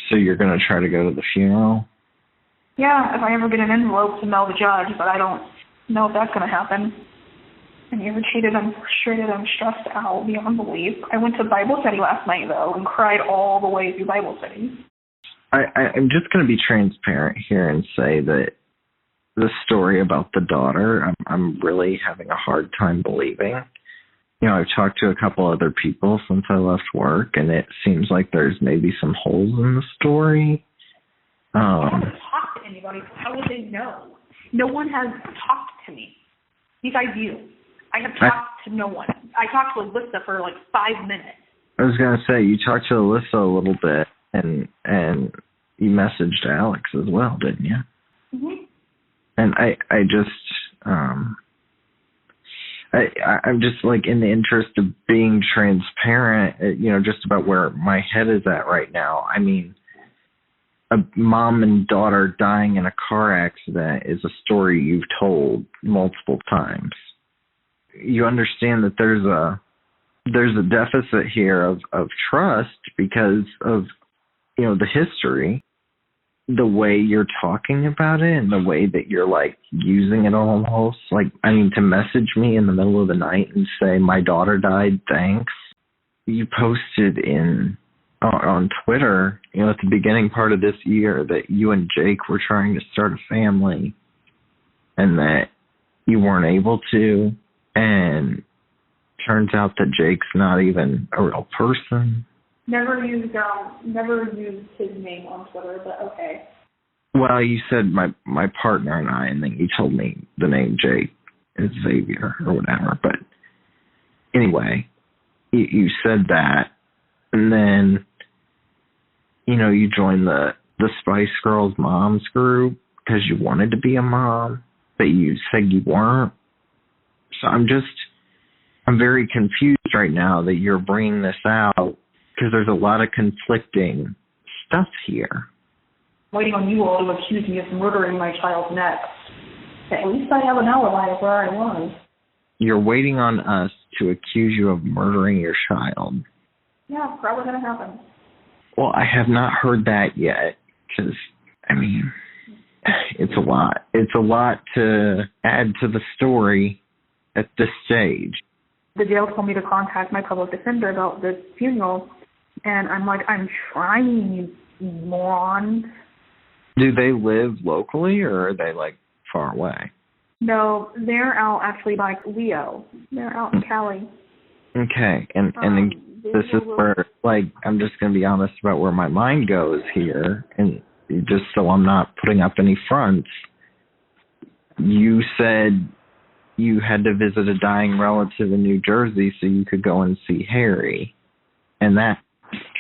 So you're going to try to go to the funeral? Yeah, if I ever get an envelope to mail the judge, but I don't know if that's going to happen. I'm irritated, I'm frustrated, I'm stressed out beyond belief. I went to Bible study last night, though, and cried all the way through Bible study. I'm just going to be transparent here and say that the story about the daughter, I'm really having a hard time believing. You know, I've talked to a couple other people since I left work, and it seems like there's maybe some holes in the story. I haven't talked to anybody, so how would they know? No one has talked to me. Besides you. I have talked to no one. I talked to Alyssa for like 5 minutes. I was going to say, you talked to Alyssa a little bit, and you messaged Alex as well, didn't you? Mm-hmm. And I'm just like, in the interest of being transparent, just about where my head is at right now. I mean, a mom and daughter dying in a car accident is a story you've told multiple times. You understand that there's a deficit here of trust because of, the history, the way you're talking about it, and the way that you're like using it almost. Like, I mean, to message me in the middle of the night and say, my daughter died, thanks. You posted on Twitter, at the beginning part of this year that you and Jake were trying to start a family and that you weren't able to. And turns out that Jake's not even a real person. Never used his name on Twitter, but okay. Well, you said my partner and I, and then you told me the name Jake is Xavier or whatever. But anyway, you said that, and then you joined the Spice Girls moms group because you wanted to be a mom, but you said you weren't. So I'm very confused right now that you're bringing this out because there's a lot of conflicting stuff here. I'm waiting on you all to accuse me of murdering my child next. At least I have an alibi of where I was. You're waiting on us to accuse you of murdering your child. Yeah, probably going to happen. Well, I have not heard that yet because, I mean, it's a lot. It's a lot to add to the story at this stage. The jail told me to contact my public defender about the funeral, and I'm like, I'm trying, you moron. Do they live locally, or are they, like, far away? No, they're out actually by Leo. They're out in Cali. Okay, and this is where, like, I'm just going to be honest about where my mind goes here, and just so I'm not putting up any fronts. You said you had to visit a dying relative in New Jersey so you could go and see Harry, and that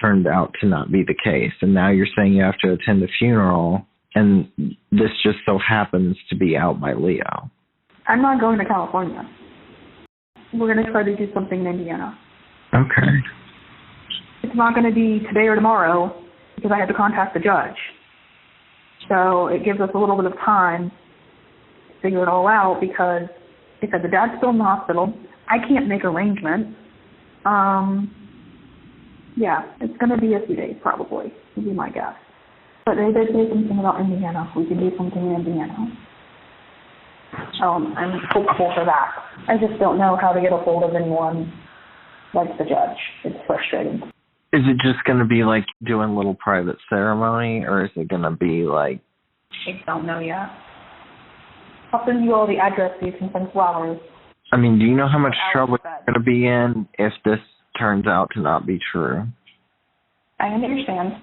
turned out to not be the case. And now you're saying you have to attend a funeral, and this just so happens to be out by Leo. I'm not going to California. We're going to try to do something in Indiana. Okay. It's not going to be today or tomorrow because I had to contact the judge. So it gives us a little bit of time to figure it all out because they said the dad's still in the hospital. I can't make arrangements. Yeah, it's going to be a few days probably, would be my guess. But they did say something about Indiana. We could do something in Indiana. I'm hopeful for that. I just don't know how to get a hold of anyone like the judge. It's frustrating. Is it just going to be like doing a little private ceremony, or is it going to be like... I don't know yet. I'll send you all the address so you can send flowers. I mean, do you know how much trouble you're going to be in if this turns out to not be true? I understand.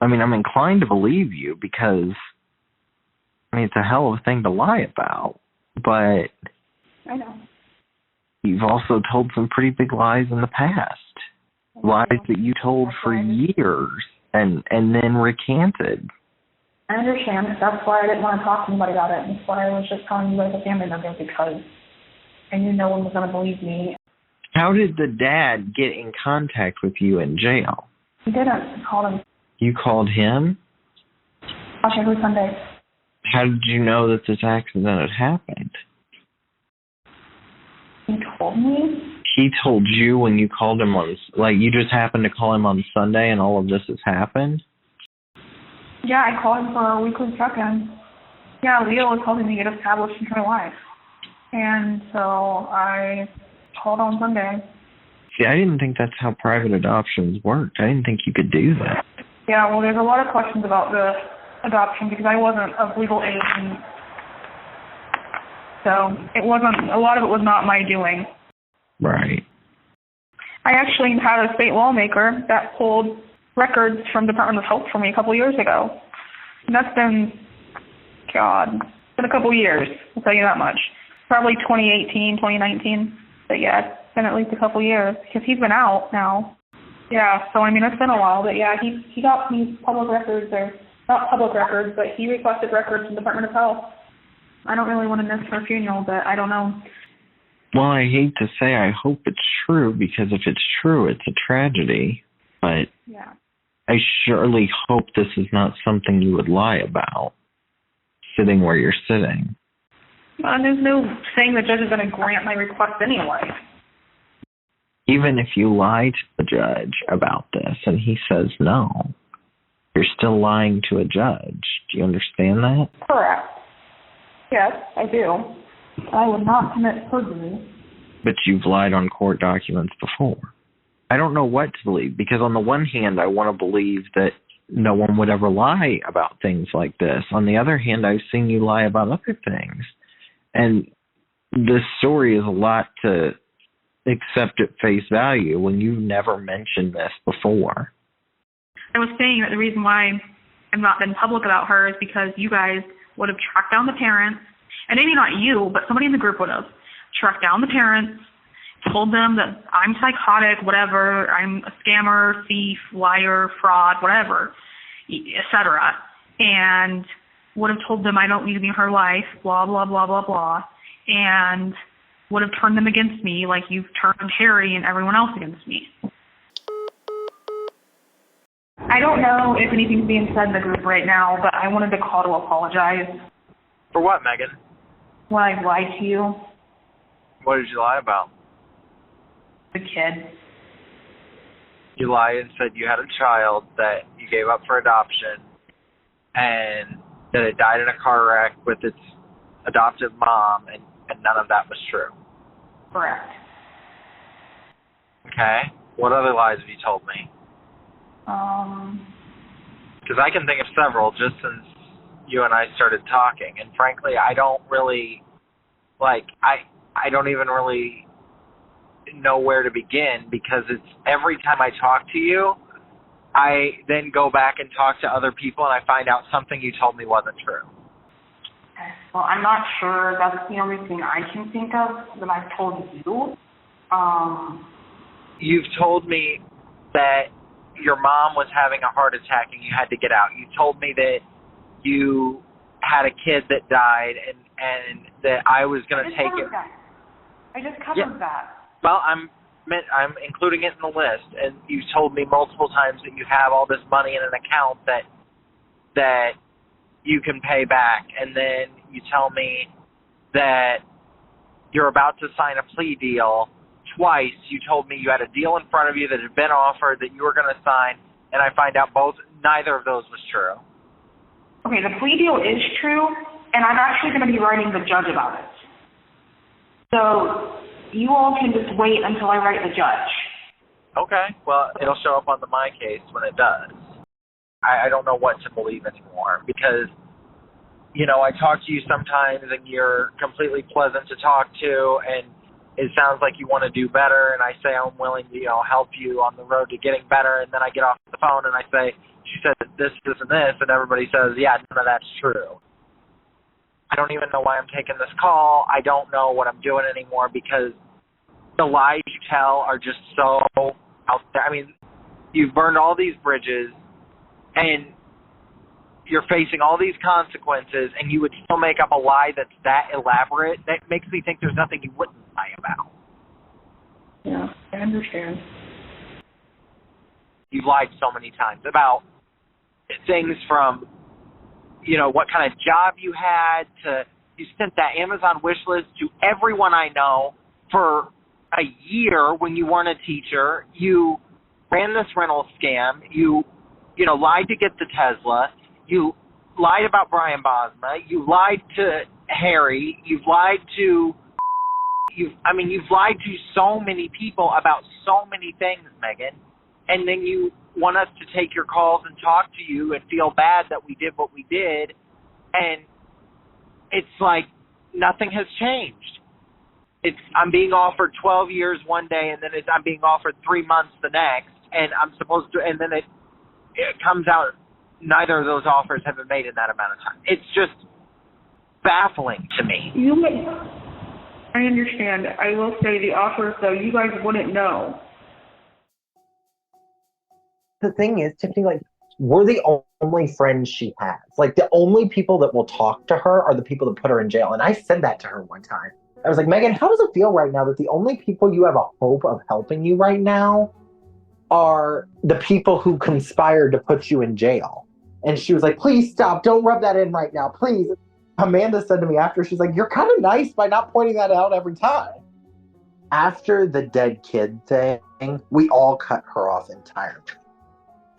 I mean, I'm inclined to believe you because, I mean, it's a hell of a thing to lie about. But I know. You've also told some pretty big lies in the past. Lies that you told for years and then recanted. I understand. That's why I didn't want to talk to anybody about it. That's why I was just calling you as a family member because I knew no one was going to believe me. How did the dad get in contact with you in jail? He didn't. I called him. You called him? Watch every Sunday. How did you know that this accident had happened? He told me. He told you when you called him on, like, you just happened to call him on Sunday and all of this has happened? Yeah, I called him for a weekly check-in. Yeah, Leo was helping me get established in her life. And so I called on Sunday. See, I didn't think that's how private adoptions worked. I didn't think you could do that. Yeah, well, there's a lot of questions about the adoption because I wasn't of legal age. And so it wasn't, a lot of it was not my doing. Right. I actually had a state lawmaker that pulled records from Department of Health for me a couple years ago. That's been, God, it's been a couple years, I'll tell you that much. Probably 2018, 2019. But yeah, it's been at least a couple years because he's been out now. Yeah, so I mean, it's been a while, but yeah, he got me public records, or not public records, but he requested records from the Department of Health. I don't really want to miss her funeral, but I don't know. Well, I hate to say I hope it's true, because if it's true, it's a tragedy. But yeah. I surely hope this is not something you would lie about, sitting where you're sitting. And there's no saying the judge is going to grant my request anyway. Even if you lie to the judge about this and he says no, you're still lying to a judge. Do you understand that? Correct. Yes, I do. I would not commit perjury. But you've lied on court documents before. I don't know what to believe, because on the one hand, I want to believe that no one would ever lie about things like this. On the other hand, I've seen you lie about other things. And this story is a lot to accept at face value when you never mentioned this before. I was saying that the reason why I've not been public about her is because you guys would have tracked down the parents, and maybe not you, but somebody in the group would have tracked down the parents, told them that I'm psychotic, whatever, I'm a scammer, thief, liar, fraud, whatever, etc., and would have told them I don't need to be in her life, blah, blah, blah, blah, blah, and would have turned them against me like you've turned Harry and everyone else against me. I don't know if anything's being said in the group right now, but I wanted to call to apologize. For what, Megan? When I lied to you. What did you lie about? The kid. You lied and said you had a child that you gave up for adoption and that it died in a car wreck with its adoptive mom, and none of that was true. Correct. Okay. What other lies have you told me? Because I can think of several just since you and I started talking, and frankly, I don't really, I don't even really know where to begin, because it's every time I talk to you, I then go back and talk to other people and I find out something you told me wasn't true. Okay. Well, I'm not sure that's the only thing I can think of that I've told you. You've told me that your mom was having a heart attack and you had to get out. You told me that you had a kid that died and that I was going to take it. I just covered that. Well, I'm including it in the list, and you told me multiple times that you have all this money in an account that you can pay back, and then you tell me that you're about to sign a plea deal. Twice you told me you had a deal in front of you that had been offered that you were going to sign, and I find out neither of those was true. Okay, the plea deal is true, and I'm actually going to be writing the judge about it. So you all can just wait until I write the judge. Okay, well, it'll show up on my case when it does. I don't know what to believe anymore, because, you know, I talk to you sometimes and you're completely pleasant to talk to, and it sounds like you want to do better, and I say I'm willing to, help you on the road to getting better, and then I get off the phone and I say, she said this, this, and this, and everybody says, yeah, none of that's true. I don't even know why I'm taking this call. I don't know what I'm doing anymore, because the lies you tell are just so out there. I mean, you've burned all these bridges, and you're facing all these consequences, and you would still make up a lie that's that elaborate. That makes me think there's nothing you wouldn't lie about. Yeah, I understand. You've lied so many times about things from, what kind of job you had, to you sent that Amazon wish list to everyone I know for a year when you weren't a teacher. You ran this rental scam. You lied to get the Tesla. You lied about Brian Bosma. You lied to Harry. You've lied to so many people about so many things, Megan. And then you want us to take your calls and talk to you and feel bad that we did what we did. And it's like nothing has changed. I'm being offered 12 years one day, and then I'm being offered 3 months the next, and I'm supposed to, and then it comes out neither of those offers have been made in that amount of time. It's just baffling to me. I understand. I will say the offers, though, you guys wouldn't know. The thing is, Tiffany, like, we're the only friends she has. Like, the only people that will talk to her are the people that put her in jail. And I said that to her one time. I was like, Megan, how does it feel right now that the only people you have a hope of helping you right now are the people who conspired to put you in jail? And she was like, please stop. Don't rub that in right now, please. Amanda said to me after, she's like, you're kind of nice by not pointing that out every time. After the dead kid thing, we all cut her off entirely.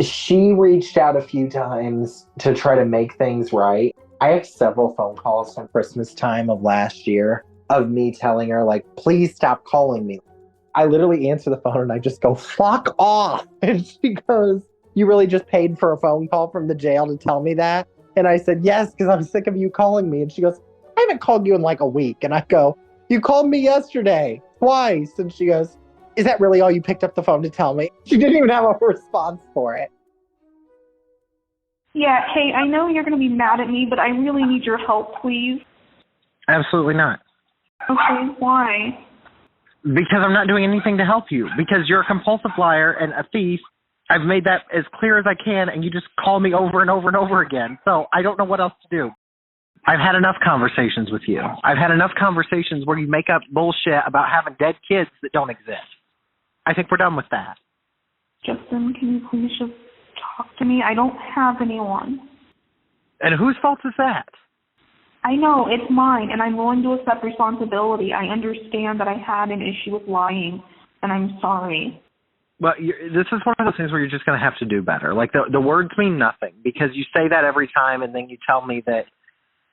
She reached out a few times to try to make things right. I have several phone calls from Christmas time of last year of me telling her, like, please stop calling me. I literally answer the phone and I just go, fuck off. And she goes, you really just paid for a phone call from the jail to tell me that? And I said, yes, because I'm sick of you calling me. And she goes, I haven't called you in like a week. And I go, you called me yesterday, twice. And she goes, is that really all you picked up the phone to tell me? She didn't even have a response for it. Yeah, hey, I know you're going to be mad at me, but I really need your help, please. Absolutely not. Okay, why? Because I'm not doing anything to help you. Because you're a compulsive liar and a thief. I've made that as clear as I can, and you just call me over and over and over again. So I don't know what else to do. I've had enough conversations with you. I've had enough conversations where you make up bullshit about having dead kids that don't exist. I think we're done with that. Justin, can you please just talk to me? I don't have anyone. And whose fault is that? I know, it's mine, and I'm willing to accept responsibility. I understand that I had an issue with lying, and I'm sorry. Well, this is one of those things where you're just going to have to do better. Like, the words mean nothing, because you say that every time, and then you tell me that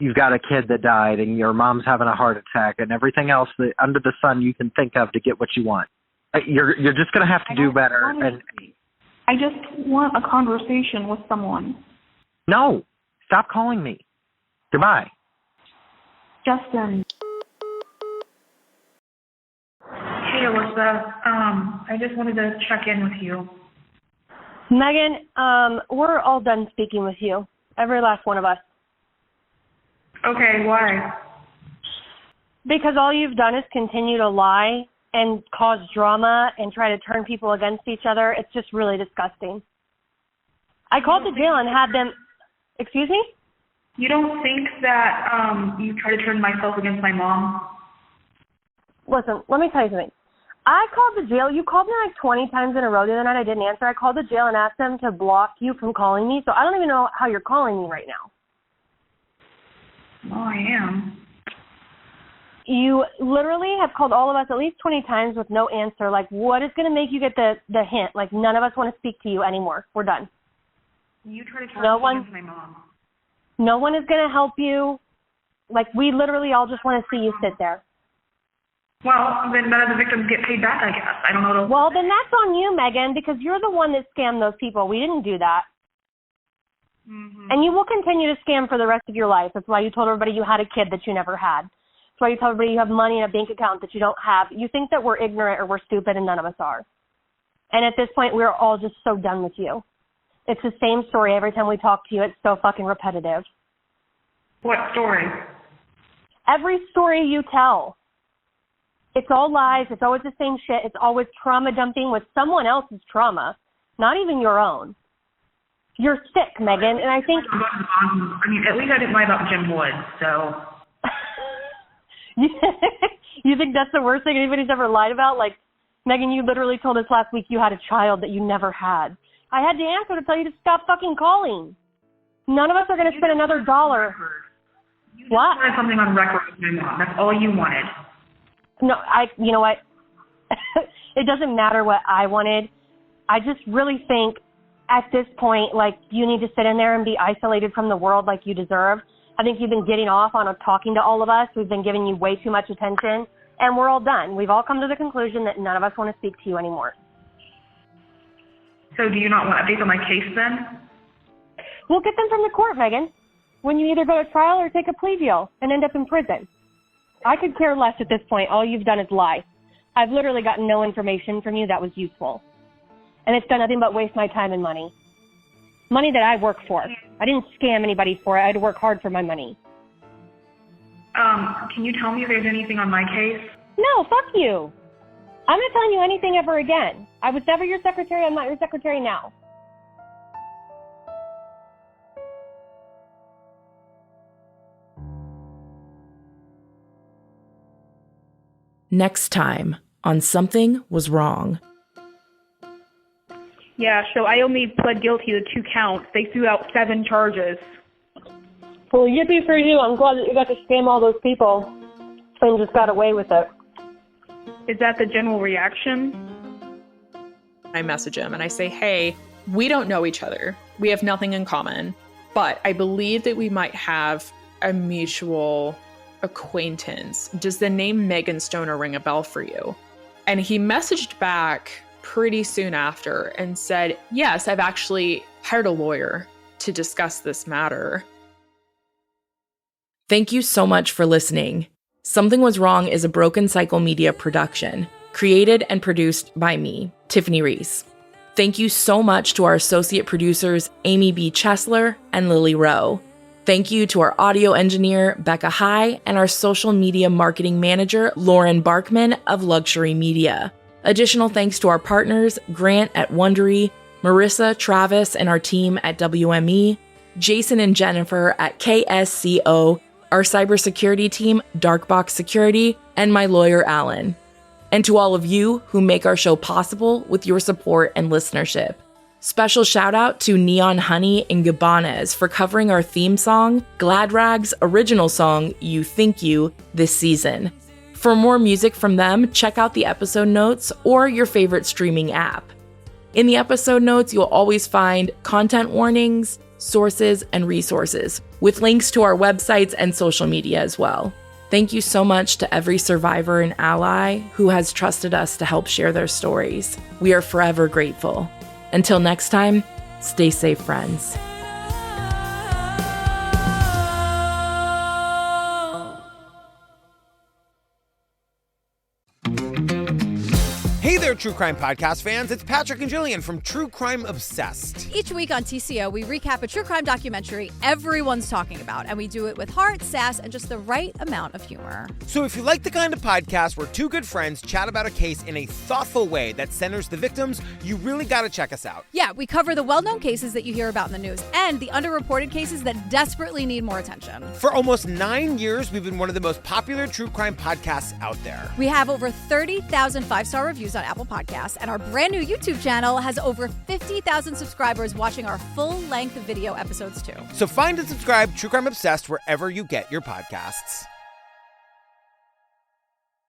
you've got a kid that died, and your mom's having a heart attack, and everything else that under the sun you can think of to get what you want. You're just going to have to do better. And I just want a conversation with someone. No, stop calling me. Goodbye. Justin. Hey, Alyssa. I just wanted to check in with you. Megan, we're all done speaking with you. Every last one of us. Okay, why? Because all you've done is continue to lie and cause drama and try to turn people against each other. It's just really disgusting. I called the jail and had them... Excuse me? You don't think that you try to turn myself against my mom? Listen, let me tell you something. I called the jail. You called me like 20 times in a row the other night. I didn't answer. I called the jail and asked them to block you from calling me. So I don't even know how you're calling me right now. Oh, I am. You literally have called all of us at least 20 times with no answer. Like, what is going to make you get the hint? Like, none of us want to speak to you anymore. We're done. You try to turn me against my mom. No one is going to help you. Like, we literally all just want to see you sit there. Well, then none of the victims get paid back, I guess. I don't know. Well, then that's on you, Megan, because you're the one that scammed those people. We didn't do that. Mm-hmm. And you will continue to scam for the rest of your life. That's why you told everybody you had a kid that you never had. That's why you told everybody you have money in a bank account that you don't have. You think that we're ignorant or we're stupid, and none of us are. And at this point, we're all just so done with you. It's the same story every time we talk to you. It's so fucking repetitive. What story? Every story you tell. It's all lies. It's always the same shit. It's always trauma dumping with someone else's trauma, not even your own. You're sick, Megan, and I think... I mean, at least I didn't lie about Jim Woods, so... You think that's the worst thing anybody's ever lied about? Like, Megan, you literally told us last week you had a child that you never had. I had to answer to tell you to stop fucking calling. None of us are going to spend another $1. You just wanted something on record with my mom. That's all you wanted. No, you know what? It doesn't matter what I wanted. I just really think at this point, like, you need to sit in there and be isolated from the world like you deserve. I think you've been getting off on talking to all of us. We've been giving you way too much attention, and we're all done. We've all come to the conclusion that none of us want to speak to you anymore. So do you not want updates on my case then? We'll get them from the court, Megan, when you either go to trial or take a plea deal and end up in prison. I could care less at this point. All you've done is lie. I've literally gotten no information from you that was useful. And it's done nothing but waste my time and money. money that I work for. I didn't scam anybody for it. I had to work hard for my money. Can you tell me if there's anything on my case? No, fuck you. I'm not telling you anything ever again. I was never your secretary. I'm not your secretary now. Next time on Something Was Wrong. Yeah, so I only pled guilty to 2 counts. They threw out 7 charges. Well, yippee for you. I'm glad that you got to scam all those people and just got away with it. Is that the general reaction? I message him and I say, hey, we don't know each other. We have nothing in common, but I believe that we might have a mutual acquaintance. Does the name Megan Stoner ring a bell for you? And he messaged back pretty soon after and said, yes, I've actually hired a lawyer to discuss this matter. Thank you so much for listening. Something Was Wrong is a Broken Cycle Media production, created and produced by me, Tiffany Reese. Thank you so much to our associate producers, Amy B. Chesler and Lily Rowe. Thank you to our audio engineer, Becca High, and our social media marketing manager, Lauren Barkman of Luxury Media. Additional thanks to our partners, Grant at Wondery, Marissa, Travis, and our team at WME, Jason and Jennifer at KSCO, our cybersecurity team, Darkbox Security, and my lawyer, Alan. And to all of you who make our show possible with your support and listenership. Special shout out to NeonHoney and GIBBANEZ for covering our theme song, Glad Rag's original song, You Think You, this season. For more music from them, check out the episode notes or your favorite streaming app. In the episode notes, you'll always find content warnings, sources, and resources, with links to our websites and social media as well. Thank you so much to every survivor and ally who has trusted us to help share their stories. We are forever grateful. Until next time, stay safe, friends. Hey there, True Crime Podcast fans. It's Patrick and Jillian from True Crime Obsessed. Each week on TCO, we recap a true crime documentary everyone's talking about, and we do it with heart, sass, and just the right amount of humor. So if you like the kind of podcast where two good friends chat about a case in a thoughtful way that centers the victims, you really got to check us out. Yeah, we cover the well-known cases that you hear about in the news and the underreported cases that desperately need more attention. For almost 9 years, we've been one of the most popular true crime podcasts out there. We have over 30,000 five-star reviews on Apple Podcasts, and our brand new YouTube channel has over 50,000 subscribers watching our full-length video episodes too. So find and subscribe True Crime Obsessed wherever you get your podcasts.